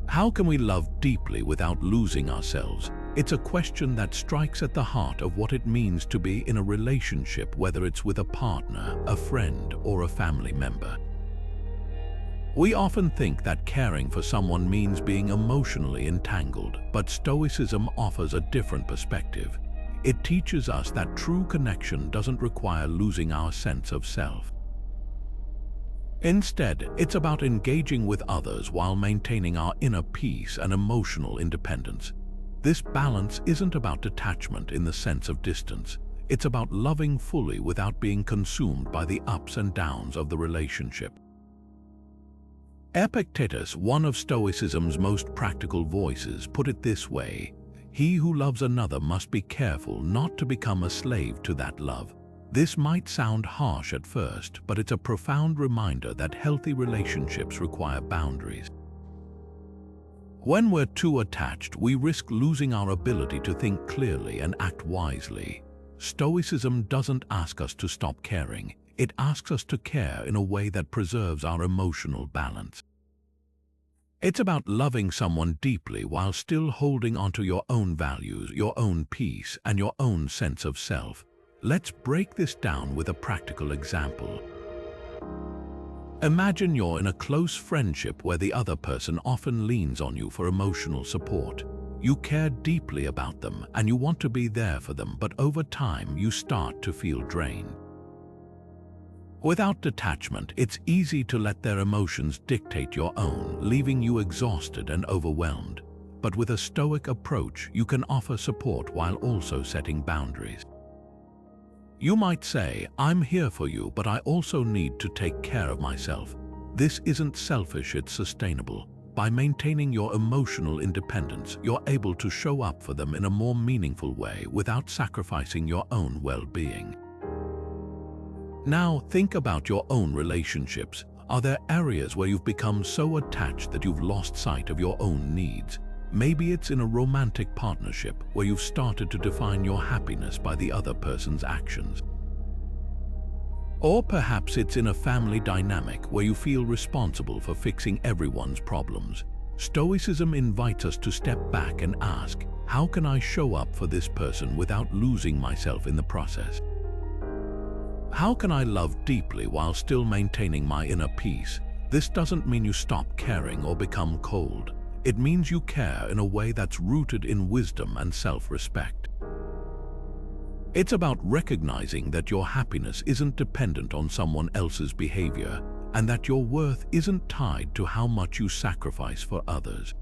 S1: How can we love deeply without losing ourselves? It's a question that strikes at the heart of what it means to be in a relationship, whether it's with a partner, a friend, or a family member. We often think that caring for someone means being emotionally entangled, but Stoicism offers a different perspective. It teaches us that true connection doesn't require losing our sense of self. Instead, it's about engaging with others while maintaining our inner peace and emotional independence. This balance isn't about detachment in the sense of distance. It's about loving fully without being consumed by the ups and downs of the relationship. Epictetus, one of Stoicism's most practical voices, put it this way: "He who loves another must be careful not to become a slave to that love." This might sound harsh at first, but it's a profound reminder that healthy relationships require boundaries. When we're too attached, we risk losing our ability to think clearly and act wisely. Stoicism doesn't ask us to stop caring. It asks us to care in a way that preserves our emotional balance. It's about loving someone deeply while still holding onto your own values, your own peace, and your own sense of self. Let's break this down with a practical example. Imagine you're in a close friendship where the other person often leans on you for emotional support. You care deeply about them and you want to be there for them, but over time you start to feel drained. Without detachment, it's easy to let their emotions dictate your own, leaving you exhausted and overwhelmed. But with a Stoic approach, you can offer support while also setting boundaries. You might say, "I'm here for you, but I also need to take care of myself." This isn't selfish, it's sustainable. By maintaining your emotional independence, you're able to show up for them in a more meaningful way without sacrificing your own well-being. Now, think about your own relationships. Are there areas where you've become so attached that you've lost sight of your own needs? Maybe it's in a romantic partnership where you've started to define your happiness by the other person's actions. Or perhaps it's in a family dynamic where you feel responsible for fixing everyone's problems. Stoicism invites us to step back and ask, how can I show up for this person without losing myself in the process? How can I love deeply while still maintaining my inner peace? This doesn't mean you stop caring or become cold. It means you care in a way that's rooted in wisdom and self-respect. It's about recognizing that your happiness isn't dependent on someone else's behavior and that your worth isn't tied to how much you sacrifice for others.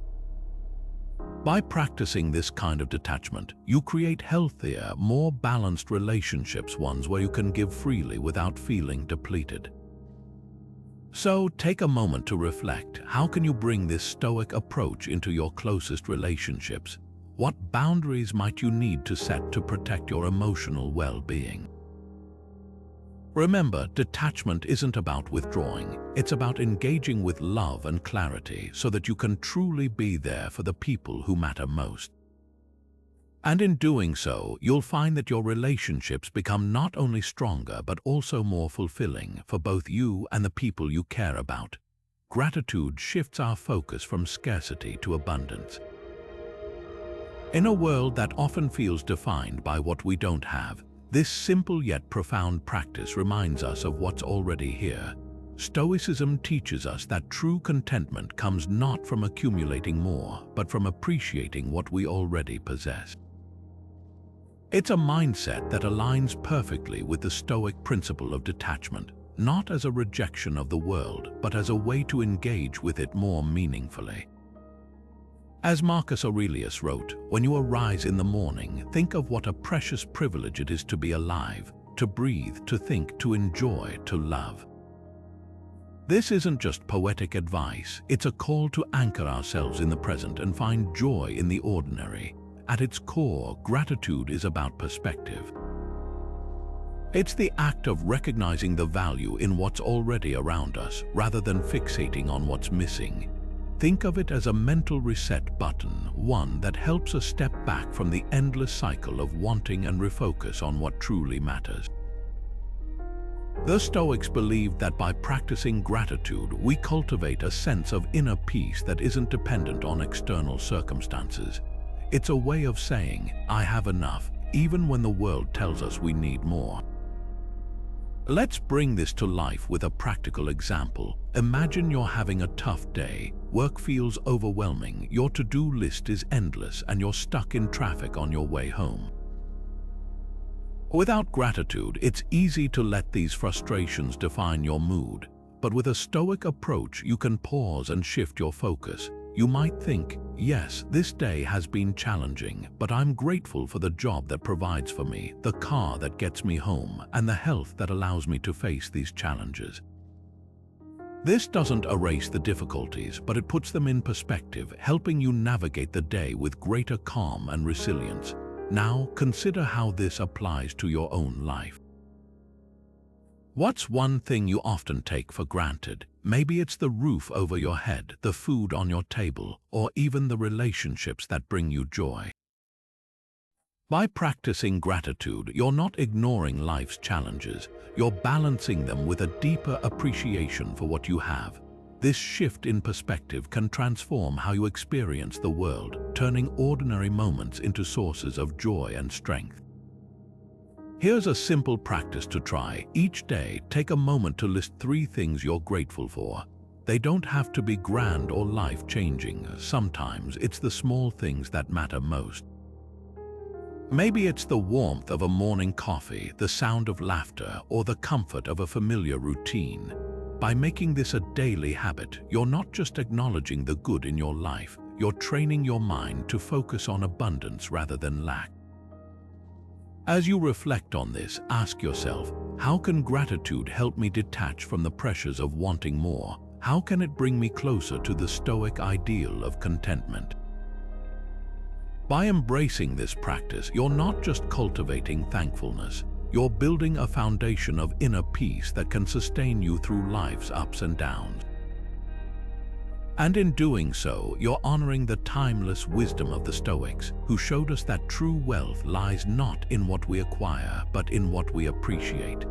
S1: By practicing this kind of detachment, you create healthier, more balanced relationships, ones where you can give freely without feeling depleted. So take a moment to reflect. How can you bring this Stoic approach into your closest relationships? What boundaries might you need to set to protect your emotional well-being? Remember, detachment isn't about withdrawing. It's about engaging with love and clarity so that you can truly be there for the people who matter most. And in doing so, you'll find that your relationships become not only stronger but also more fulfilling for both you and the people you care about. Gratitude shifts our focus from scarcity to abundance. In a world that often feels defined by what we don't have, this simple yet profound practice reminds us of what's already here. Stoicism teaches us that true contentment comes not from accumulating more, but from appreciating what we already possess. It's a mindset that aligns perfectly with the Stoic principle of detachment, not as a rejection of the world, but as a way to engage with it more meaningfully. As Marcus Aurelius wrote, "When you arise in the morning, think of what a precious privilege it is to be alive, to breathe, to think, to enjoy, to love." This isn't just poetic advice, it's a call to anchor ourselves in the present and find joy in the ordinary. At its core, gratitude is about perspective. It's the act of recognizing the value in what's already around us, rather than fixating on what's missing. Think of it as a mental reset button, one that helps us step back from the endless cycle of wanting and refocus on what truly matters. The Stoics believed that by practicing gratitude, we cultivate a sense of inner peace that isn't dependent on external circumstances. It's a way of saying, "I have enough," even when the world tells us we need more. Let's bring this to life with a practical example. Imagine you're having a tough day, work feels overwhelming, your to-do list is endless, and you're stuck in traffic on your way home. Without gratitude, it's easy to let these frustrations define your mood, but with a Stoic approach, you can pause and shift your focus. You might think, "Yes, this day has been challenging, but I'm grateful for the job that provides for me, the car that gets me home, and the health that allows me to face these challenges." This doesn't erase the difficulties, but it puts them in perspective, helping you navigate the day with greater calm and resilience. Now, consider how this applies to your own life. What's one thing you often take for granted? Maybe it's the roof over your head, the food on your table, or even the relationships that bring you joy. By practicing gratitude, you're not ignoring life's challenges, you're balancing them with a deeper appreciation for what you have. This shift in perspective can transform how you experience the world, turning ordinary moments into sources of joy and strength. Here's a simple practice to try. Each day, take a moment to list 3 things you're grateful for. They don't have to be grand or life-changing. Sometimes it's the small things that matter most. Maybe it's the warmth of a morning coffee, the sound of laughter, or the comfort of a familiar routine. By making this a daily habit, you're not just acknowledging the good in your life, you're training your mind to focus on abundance rather than lack. As you reflect on this, ask yourself, how can gratitude help me detach from the pressures of wanting more? How can it bring me closer to the Stoic ideal of contentment? By embracing this practice, you're not just cultivating thankfulness, you're building a foundation of inner peace that can sustain you through life's ups and downs. And in doing so, you're honoring the timeless wisdom of the Stoics, who showed us that true wealth lies not in what we acquire, but in what we appreciate.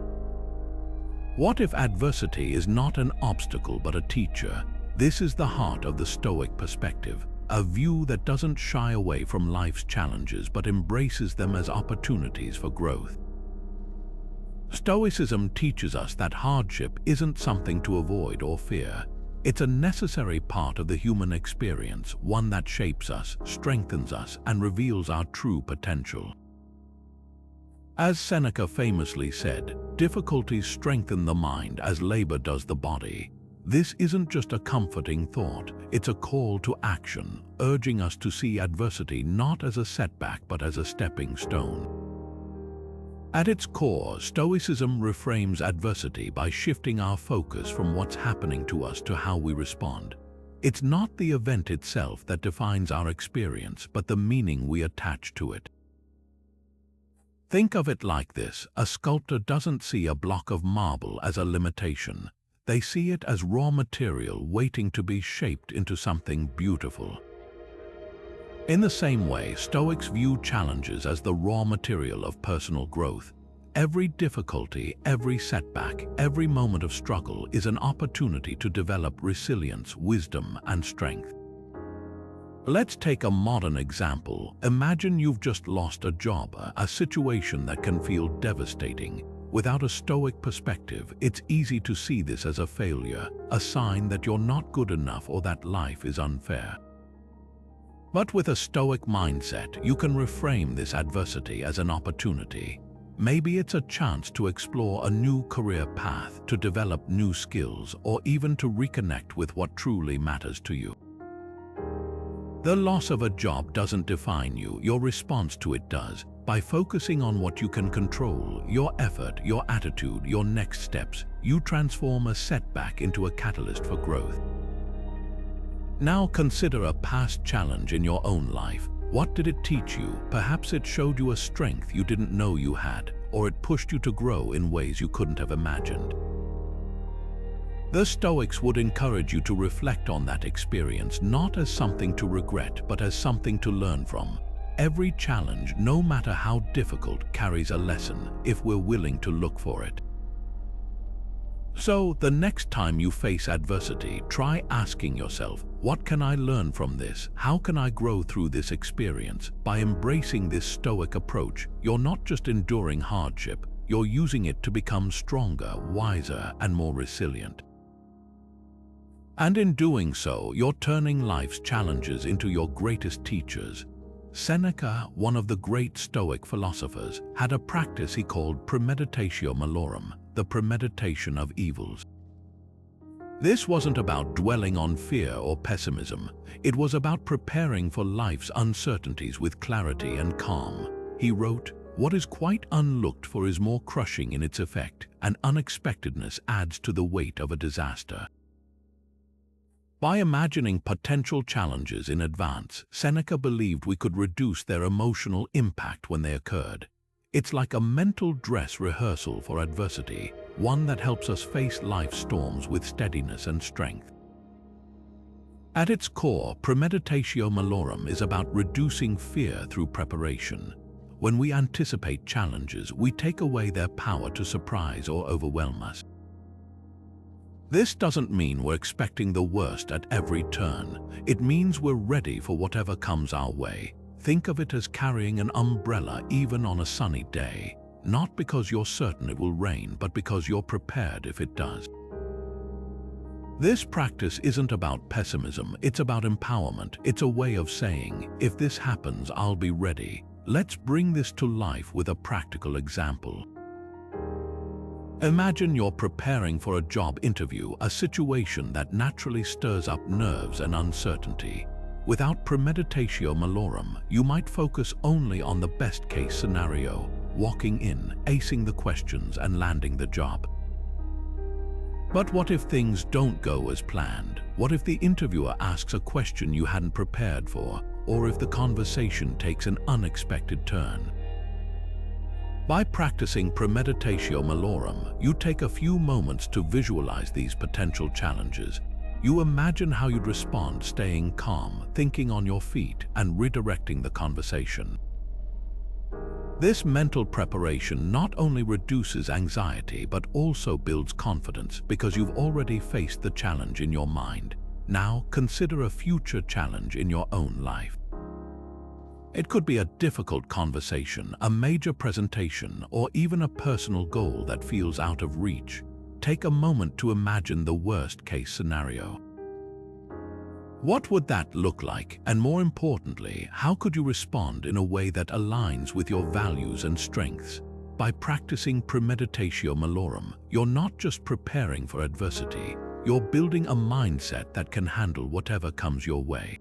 S1: What if adversity is not an obstacle but a teacher? This is the heart of the Stoic perspective, a view that doesn't shy away from life's challenges but embraces them as opportunities for growth. Stoicism teaches us that hardship isn't something to avoid or fear. It's a necessary part of the human experience, one that shapes us, strengthens us, and reveals our true potential. As Seneca famously said, "Difficulties strengthen the mind as labor does the body." This isn't just a comforting thought, it's a call to action, urging us to see adversity not as a setback but as a stepping stone. At its core, Stoicism reframes adversity by shifting our focus from what's happening to us to how we respond. It's not the event itself that defines our experience, but the meaning we attach to it. Think of it like this: a sculptor doesn't see a block of marble as a limitation. They see it as raw material waiting to be shaped into something beautiful. In the same way, Stoics view challenges as the raw material of personal growth. Every difficulty, every setback, every moment of struggle is an opportunity to develop resilience, wisdom, and strength. Let's take a modern example. Imagine you've just lost a job, a situation that can feel devastating. Without a Stoic perspective, it's easy to see this as a failure, a sign that you're not good enough or that life is unfair. But with a Stoic mindset, you can reframe this adversity as an opportunity. Maybe it's a chance to explore a new career path, to develop new skills, or even to reconnect with what truly matters to you. The loss of a job doesn't define you, your response to it does. By focusing on what you can control, your effort, your attitude, your next steps, you transform a setback into a catalyst for growth. Now consider a past challenge in your own life. What did it teach you? Perhaps it showed you a strength you didn't know you had, or it pushed you to grow in ways you couldn't have imagined. The Stoics would encourage you to reflect on that experience not as something to regret, but as something to learn from. Every challenge, no matter how difficult, carries a lesson if we're willing to look for it. So, the next time you face adversity, try asking yourself, what can I learn from this? How can I grow through this experience? By embracing this Stoic approach, you're not just enduring hardship, you're using it to become stronger, wiser, and more resilient. And in doing so, you're turning life's challenges into your greatest teachers. Seneca, one of the great Stoic philosophers, had a practice he called premeditatio malorum, the premeditation of evils. This wasn't about dwelling on fear or pessimism. It was about preparing for life's uncertainties with clarity and calm. He wrote, "What is quite unlooked for is more crushing in its effect, and unexpectedness adds to the weight of a disaster." By imagining potential challenges in advance, Seneca believed we could reduce their emotional impact when they occurred. It's like a mental dress rehearsal for adversity, one that helps us face life's storms with steadiness and strength. At its core, premeditatio malorum is about reducing fear through preparation. When we anticipate challenges, we take away their power to surprise or overwhelm us. This doesn't mean we're expecting the worst at every turn. It means we're ready for whatever comes our way. Think of it as carrying an umbrella even on a sunny day, not because you're certain it will rain, but because you're prepared if it does. This practice isn't about pessimism, it's about empowerment. It's a way of saying, if this happens, I'll be ready. Let's bring this to life with a practical example. Imagine you're preparing for a job interview, a situation that naturally stirs up nerves and uncertainty. Without premeditatio malorum, you might focus only on the best-case scenario, walking in, acing the questions, and landing the job. But what if things don't go as planned? What if the interviewer asks a question you hadn't prepared for, or if the conversation takes an unexpected turn? By practicing premeditatio malorum, you take a few moments to visualize these potential challenges. You imagine how you'd respond, staying calm, thinking on your feet, and redirecting the conversation. This mental preparation not only reduces anxiety but also builds confidence because you've already faced the challenge in your mind. Now consider a future challenge in your own life. It could be a difficult conversation, a major presentation, or even a personal goal that feels out of reach. Take a moment to imagine the worst-case scenario. What would that look like? And more importantly, how could you respond in a way that aligns with your values and strengths? By practicing premeditatio malorum, you're not just preparing for adversity, you're building a mindset that can handle whatever comes your way.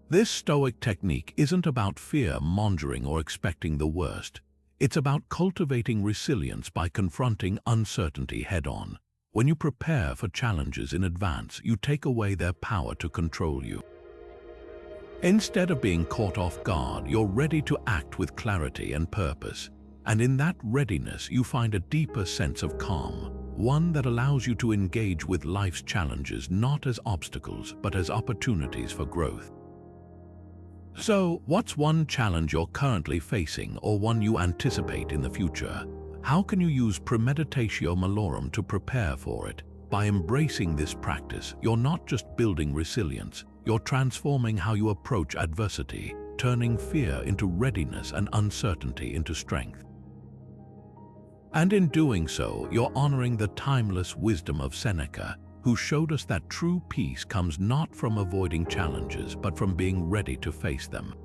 S1: This Stoic technique isn't about fear-mongering or expecting the worst. It's about cultivating resilience by confronting uncertainty head-on. When you prepare for challenges in advance, you take away their power to control you. Instead of being caught off guard, you're ready to act with clarity and purpose. And in that readiness, you find a deeper sense of calm, one that allows you to engage with life's challenges not as obstacles, but as opportunities for growth. So, what's one challenge you're currently facing or one you anticipate in the future? How can you use premeditatio malorum to prepare for it? By embracing this practice, you're not just building resilience, you're transforming how you approach adversity, turning fear into readiness and uncertainty into strength. And in doing so, you're honoring the timeless wisdom of Seneca, who showed us that true peace comes not from avoiding challenges, but from being ready to face them.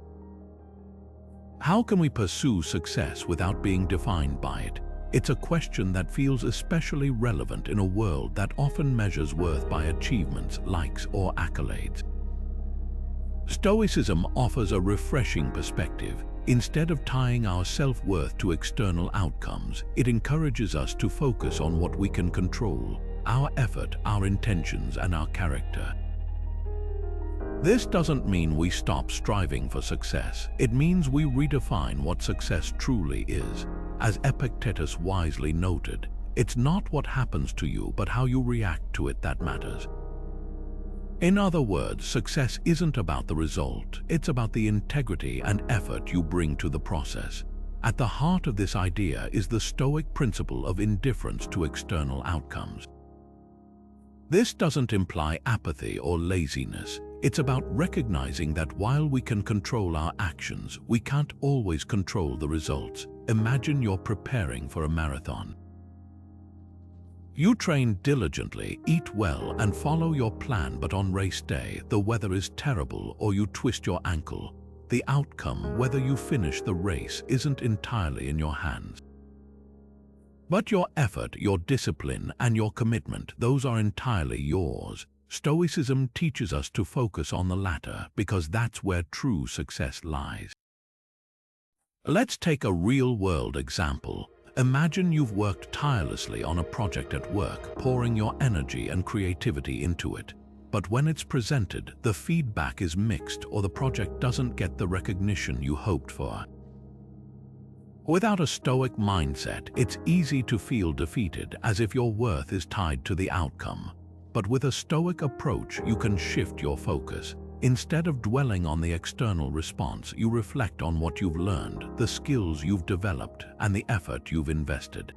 S1: How can we pursue success without being defined by it? It's a question that feels especially relevant in a world that often measures worth by achievements, likes, or accolades. Stoicism offers a refreshing perspective. Instead of tying our self-worth to external outcomes, it encourages us to focus on what we can control: our effort, our intentions, and our character. This doesn't mean we stop striving for success. It means we redefine what success truly is. As Epictetus wisely noted, it's not what happens to you, but how you react to it that matters. In other words, success isn't about the result, it's about the integrity and effort you bring to the process. At the heart of this idea is the Stoic principle of indifference to external outcomes. This doesn't imply apathy or laziness. It's about recognizing that while we can control our actions, we can't always control the results. Imagine you're preparing for a marathon. You train diligently, eat well, and follow your plan, but on race day, the weather is terrible or you twist your ankle. The outcome, whether you finish the race, isn't entirely in your hands. But your effort, your discipline, and your commitment, those are entirely yours. Stoicism teaches us to focus on the latter because that's where true success lies. Let's take a real-world example. Imagine you've worked tirelessly on a project at work, pouring your energy and creativity into it. But when it's presented, the feedback is mixed or the project doesn't get the recognition you hoped for. Without a Stoic mindset, it's easy to feel defeated, as if your worth is tied to the outcome. But with a Stoic approach, you can shift your focus. Instead of dwelling on the external response, you reflect on what you've learned, the skills you've developed, and the effort you've invested.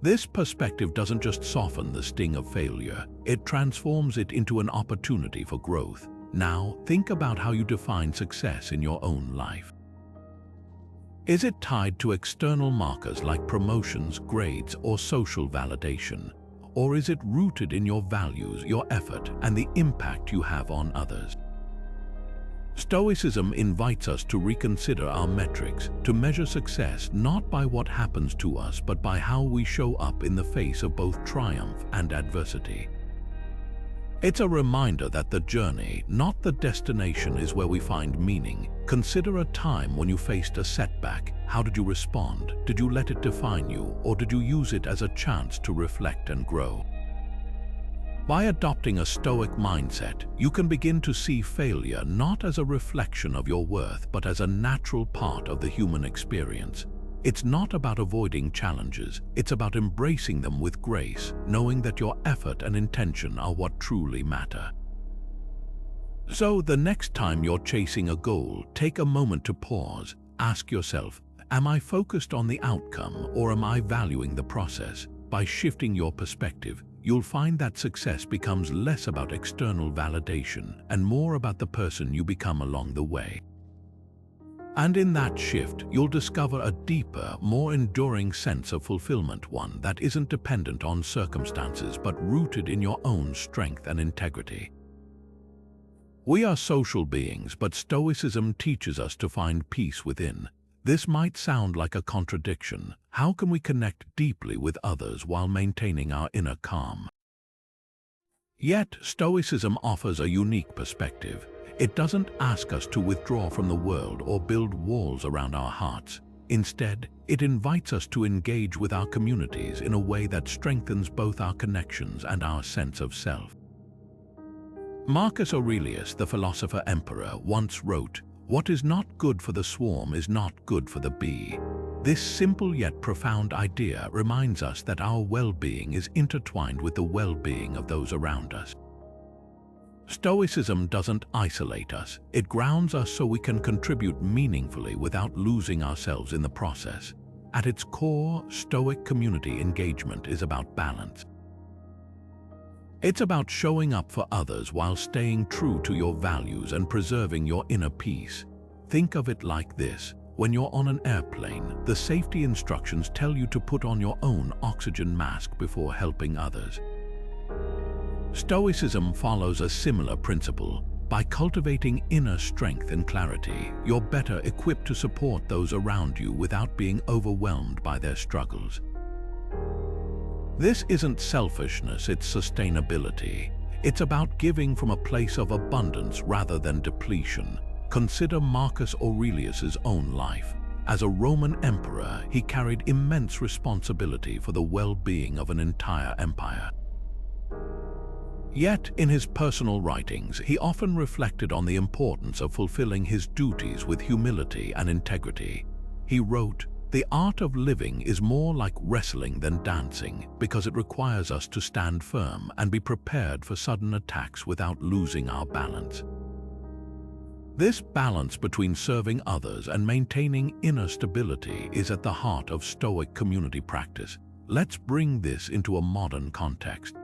S1: This perspective doesn't just soften the sting of failure, it transforms it into an opportunity for growth. Now, think about how you define success in your own life. Is it tied to external markers like promotions, grades, or social validation? Or is it rooted in your values, your effort, and the impact you have on others? Stoicism invites us to reconsider our metrics, to measure success not by what happens to us, but by how we show up in the face of both triumph and adversity. It's a reminder that the journey, not the destination, is where we find meaning. Consider a time when you faced a setback. How did you respond? Did you let it define you, or did you use it as a chance to reflect and grow? By adopting a Stoic mindset, you can begin to see failure not as a reflection of your worth, but as a natural part of the human experience. It's not about avoiding challenges, it's about embracing them with grace, knowing that your effort and intention are what truly matter. So, the next time you're chasing a goal, take a moment to pause. Ask yourself, am I focused on the outcome or am I valuing the process? By shifting your perspective, you'll find that success becomes less about external validation and more about the person you become along the way. And in that shift, you'll discover a deeper, more enduring sense of fulfillment, one that isn't dependent on circumstances but rooted in your own strength and integrity. We are social beings, but Stoicism teaches us to find peace within. This might sound like a contradiction. How can we connect deeply with others while maintaining our inner calm? Yet, Stoicism offers a unique perspective. It doesn't ask us to withdraw from the world or build walls around our hearts. Instead, it invites us to engage with our communities in a way that strengthens both our connections and our sense of self. Marcus Aurelius, the philosopher emperor, once wrote, "What is not good for the swarm is not good for the bee." This simple yet profound idea reminds us that our well-being is intertwined with the well-being of those around us. Stoicism doesn't isolate us, it grounds us so we can contribute meaningfully without losing ourselves in the process. At its core, Stoic community engagement is about balance. It's about showing up for others while staying true to your values and preserving your inner peace. Think of it like this: when you're on an airplane, the safety instructions tell you to put on your own oxygen mask before helping others. Stoicism follows a similar principle. By cultivating inner strength and clarity, you're better equipped to support those around you without being overwhelmed by their struggles. This isn't selfishness, it's sustainability. It's about giving from a place of abundance rather than depletion. Consider Marcus Aurelius's own life. As a Roman emperor, he carried immense responsibility for the well-being of an entire empire. Yet, in his personal writings, he often reflected on the importance of fulfilling his duties with humility and integrity. He wrote, "The art of living is more like wrestling than dancing, because it requires us to stand firm and be prepared for sudden attacks without losing our balance." This balance between serving others and maintaining inner stability is at the heart of Stoic community practice. Let's bring this into a modern context.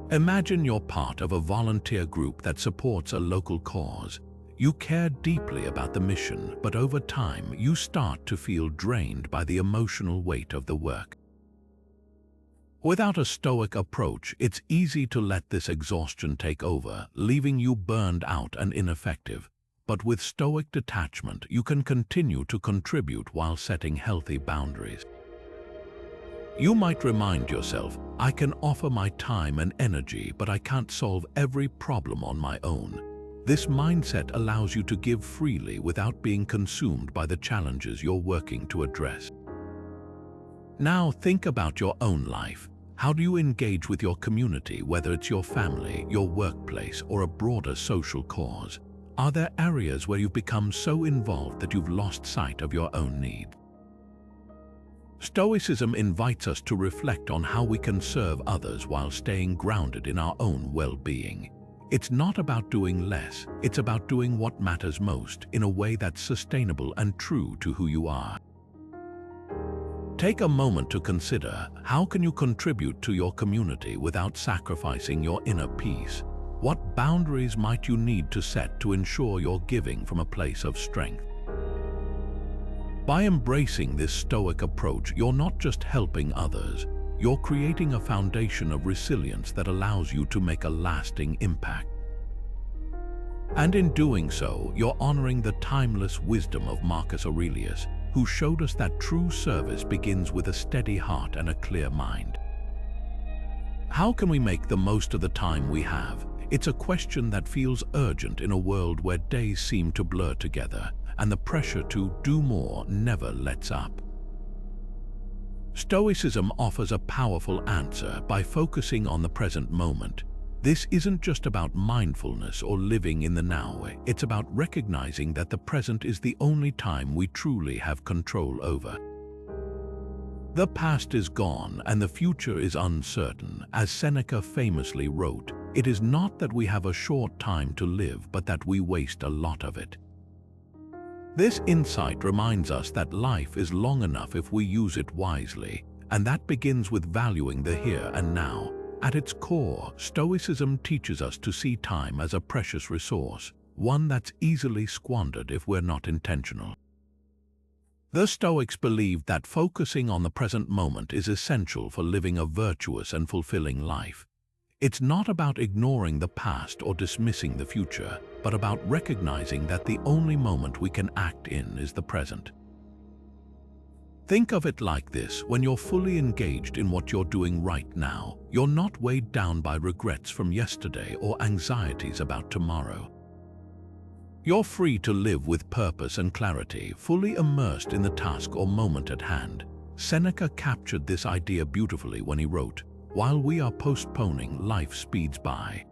S1: Imagine you're part of a volunteer group that supports a local cause. You care deeply about the mission, but over time you start to feel drained by the emotional weight of the work. Without a Stoic approach, it's easy to let this exhaustion take over, leaving you burned out and ineffective. But with Stoic detachment, you can continue to contribute while setting healthy boundaries. You might remind yourself, I can offer my time and energy, but I can't solve every problem on my own. This mindset allows you to give freely without being consumed by the challenges you're working to address. Now think about your own life. How do you engage with your community, whether it's your family, your workplace, or a broader social cause? Are there areas where you've become so involved that you've lost sight of your own needs? Stoicism invites us to reflect on how we can serve others while staying grounded in our own well-being. It's not about doing less, it's about doing what matters most in a way that's sustainable and true to who you are. Take a moment to consider, how can you contribute to your community without sacrificing your inner peace? What boundaries might you need to set to ensure you're giving from a place of strength? By embracing this Stoic approach, you're not just helping others, you're creating a foundation of resilience that allows you to make a lasting impact. And in doing so, you're honoring the timeless wisdom of Marcus Aurelius, who showed us that true service begins with a steady heart and a clear mind. How can we make the most of the time we have? It's a question that feels urgent in a world where days seem to blur together, and the pressure to do more never lets up. Stoicism offers a powerful answer by focusing on the present moment. This isn't just about mindfulness or living in the now, it's about recognizing that the present is the only time we truly have control over. The past is gone and the future is uncertain. As Seneca famously wrote, "It is not that we have a short time to live, but that we waste a lot of it." This insight reminds us that life is long enough if we use it wisely, and that begins with valuing the here and now. At its core, Stoicism teaches us to see time as a precious resource, one that's easily squandered if we're not intentional. The Stoics believed that focusing on the present moment is essential for living a virtuous and fulfilling life. It's not about ignoring the past or dismissing the future, but about recognizing that the only moment we can act in is the present. Think of it like this: when you're fully engaged in what you're doing right now, you're not weighed down by regrets from yesterday or anxieties about tomorrow. You're free to live with purpose and clarity, fully immersed in the task or moment at hand. Seneca captured this idea beautifully when he wrote, "While we are postponing, life speeds by."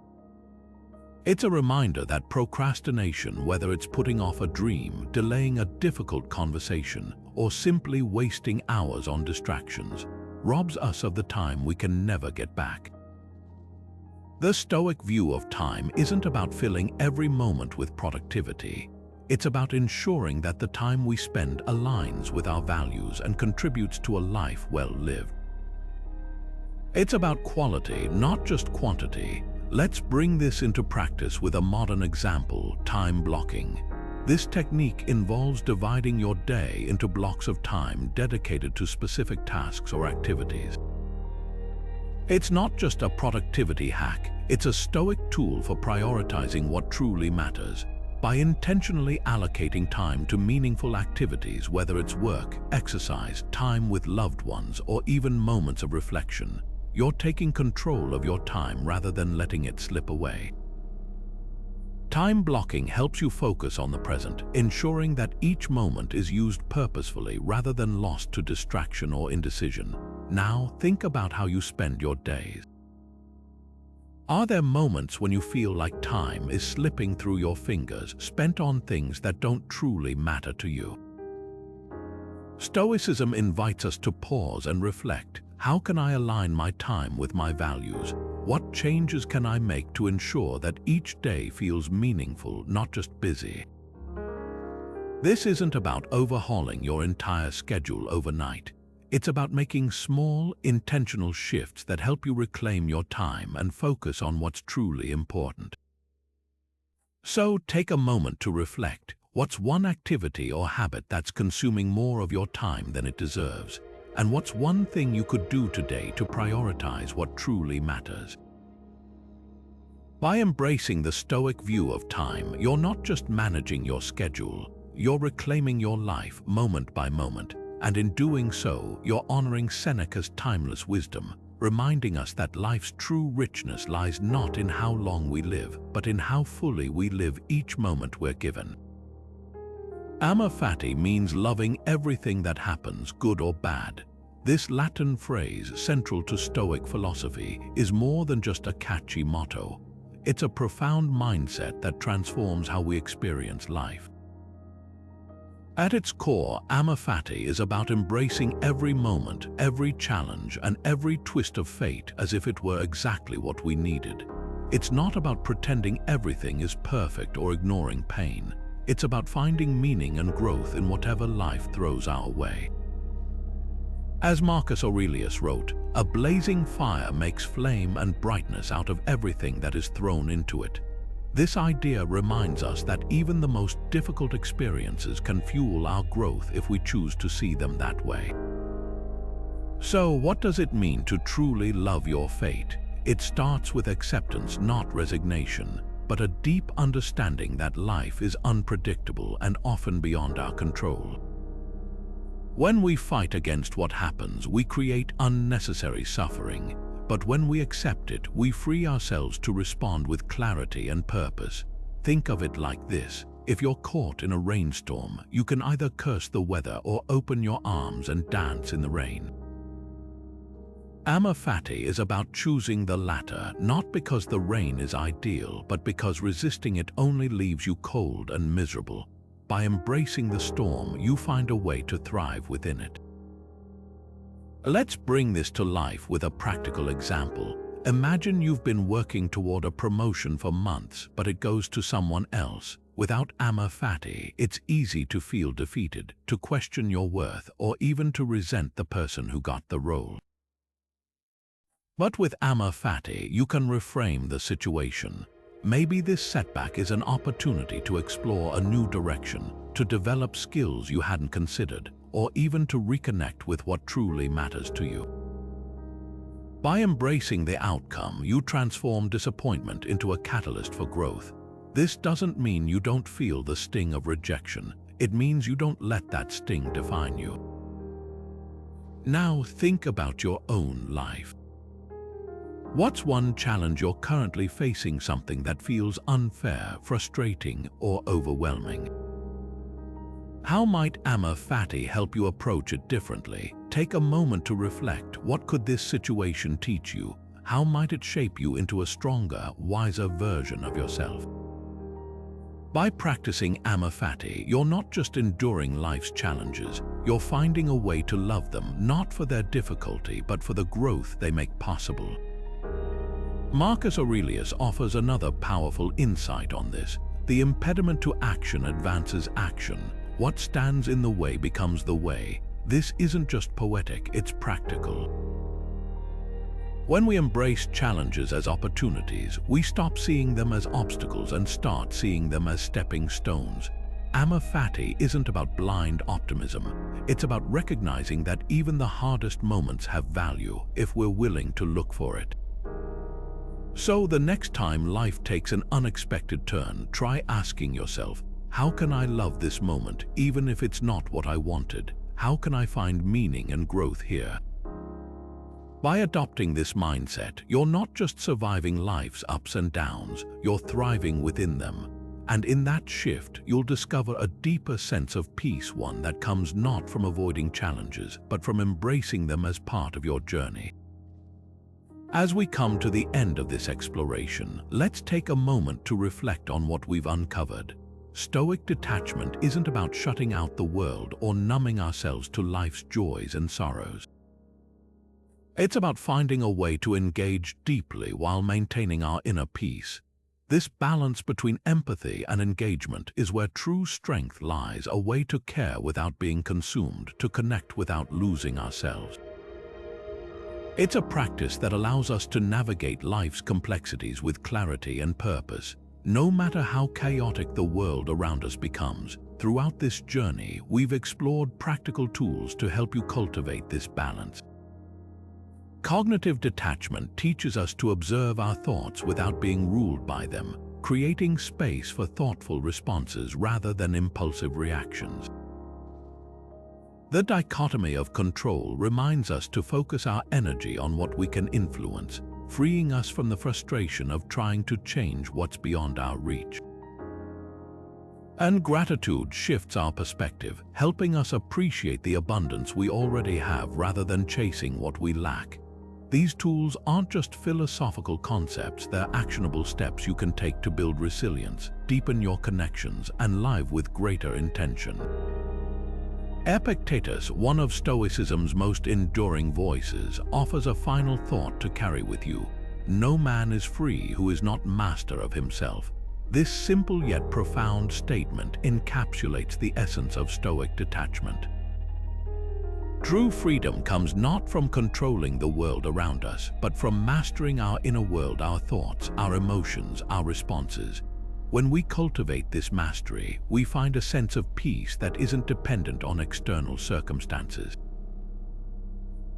S1: It's a reminder that procrastination, whether it's putting off a dream, delaying a difficult conversation, or simply wasting hours on distractions, robs us of the time we can never get back. The Stoic view of time isn't about filling every moment with productivity. It's about ensuring that the time we spend aligns with our values and contributes to a life well lived. It's about quality, not just quantity. Let's bring this into practice with a modern example: time blocking. This technique involves dividing your day into blocks of time dedicated to specific tasks or activities. It's not just a productivity hack, it's a Stoic tool for prioritizing what truly matters. By intentionally allocating time to meaningful activities, whether it's work, exercise, time with loved ones, or even moments of reflection, you're taking control of your time rather than letting it slip away. Time blocking helps you focus on the present, ensuring that each moment is used purposefully rather than lost to distraction or indecision. Now, think about how you spend your days. Are there moments when you feel like time is slipping through your fingers, spent on things that don't truly matter to you? Stoicism invites us to pause and reflect. How can I align my time with my values? What changes can I make to ensure that each day feels meaningful, not just busy? This isn't about overhauling your entire schedule overnight. It's about making small, intentional shifts that help you reclaim your time and focus on what's truly important. So take a moment to reflect. What's one activity or habit that's consuming more of your time than it deserves? And what's one thing you could do today to prioritize what truly matters? By embracing the Stoic view of time, you're not just managing your schedule, you're reclaiming your life moment by moment. And in doing so, you're honoring Seneca's timeless wisdom, reminding us that life's true richness lies not in how long we live, but in how fully we live each moment we're given. Amor Fati means loving everything that happens, good or bad. This Latin phrase, central to Stoic philosophy, is more than just a catchy motto. It's a profound mindset that transforms how we experience life. At its core, Amor Fati is about embracing every moment, every challenge, and every twist of fate as if it were exactly what we needed. It's not about pretending everything is perfect or ignoring pain. It's about finding meaning and growth in whatever life throws our way. As Marcus Aurelius wrote, "A blazing fire makes flame and brightness out of everything that is thrown into it." This idea reminds us that even the most difficult experiences can fuel our growth if we choose to see them that way. So, what does it mean to truly love your fate? It starts with acceptance, not resignation, but a deep understanding that life is unpredictable and often beyond our control. When we fight against what happens, we create unnecessary suffering. But when we accept it, we free ourselves to respond with clarity and purpose. Think of it like this: if you're caught in a rainstorm, you can either curse the weather or open your arms and dance in the rain. Amor Fati is about choosing the latter, not because the rain is ideal, but because resisting it only leaves you cold and miserable. By embracing the storm, you find a way to thrive within it. Let's bring this to life with a practical example. Imagine you've been working toward a promotion for months, but it goes to someone else. Without Amor Fati, it's easy to feel defeated, to question your worth, or even to resent the person who got the role. But with Amor Fati, you can reframe the situation. Maybe this setback is an opportunity to explore a new direction, to develop skills you hadn't considered, or even to reconnect with what truly matters to you. By embracing the outcome, you transform disappointment into a catalyst for growth. This doesn't mean you don't feel the sting of rejection. It means you don't let that sting define you. Now think about your own life. What's one challenge you're currently facing, something that feels unfair, frustrating, or overwhelming? How might Amor Fati help you approach it differently? Take a moment to reflect. What could this situation teach you? How might it shape you into a stronger, wiser version of yourself? By practicing Amor Fati, you're not just enduring life's challenges, you're finding a way to love them, not for their difficulty, but for the growth they make possible. Marcus Aurelius offers another powerful insight on this. The impediment to action advances action. What stands in the way becomes the way. This isn't just poetic, it's practical. When we embrace challenges as opportunities, we stop seeing them as obstacles and start seeing them as stepping stones. Amor Fati isn't about blind optimism. It's about recognizing that even the hardest moments have value if we're willing to look for it. So the next time life takes an unexpected turn, try asking yourself, how can I love this moment even if it's not what I wanted? How can I find meaning and growth here? By adopting this mindset, you're not just surviving life's ups and downs, you're thriving within them. And in that shift, you'll discover a deeper sense of peace, one that comes not from avoiding challenges, but from embracing them as part of your journey. As we come to the end of this exploration, let's take a moment to reflect on what we've uncovered. Stoic detachment isn't about shutting out the world or numbing ourselves to life's joys and sorrows. It's about finding a way to engage deeply while maintaining our inner peace. This balance between empathy and engagement is where true strength lies, a way to care without being consumed, to connect without losing ourselves. It's a practice that allows us to navigate life's complexities with clarity and purpose. No matter how chaotic the world around us becomes, throughout this journey, we've explored practical tools to help you cultivate this balance. Cognitive detachment teaches us to observe our thoughts without being ruled by them, creating space for thoughtful responses rather than impulsive reactions. The dichotomy of control reminds us to focus our energy on what we can influence, freeing us from the frustration of trying to change what's beyond our reach. And gratitude shifts our perspective, helping us appreciate the abundance we already have rather than chasing what we lack. These tools aren't just philosophical concepts, they're actionable steps you can take to build resilience, deepen your connections, and live with greater intention. Epictetus, one of Stoicism's most enduring voices, offers a final thought to carry with you. No man is free who is not master of himself. This simple yet profound statement encapsulates the essence of Stoic detachment. True freedom comes not from controlling the world around us, but from mastering our inner world, our thoughts, our emotions, our responses. When we cultivate this mastery, we find a sense of peace that isn't dependent on external circumstances.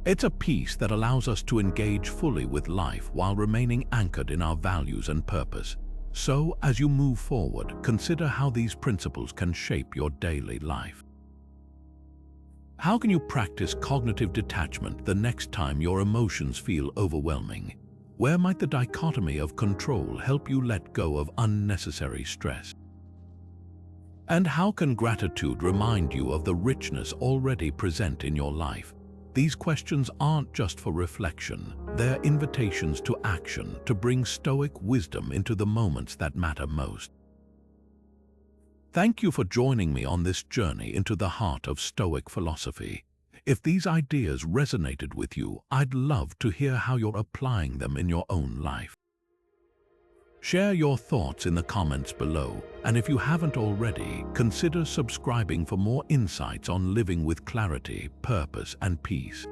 S1: It's a peace that allows us to engage fully with life while remaining anchored in our values and purpose. So, as you move forward, consider how these principles can shape your daily life. How can you practice cognitive detachment the next time your emotions feel overwhelming? Where might the dichotomy of control help you let go of unnecessary stress? And how can gratitude remind you of the richness already present in your life? These questions aren't just for reflection, they're invitations to action, to bring Stoic wisdom into the moments that matter most. Thank you for joining me on this journey into the heart of Stoic philosophy. If these ideas resonated with you, I'd love to hear how you're applying them in your own life. Share your thoughts in the comments below, and if you haven't already, consider subscribing for more insights on living with clarity, purpose, and peace.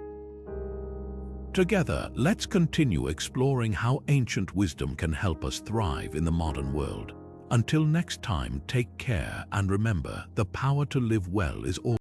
S1: Together, let's continue exploring how ancient wisdom can help us thrive in the modern world. Until next time, take care and remember, the power to live well is all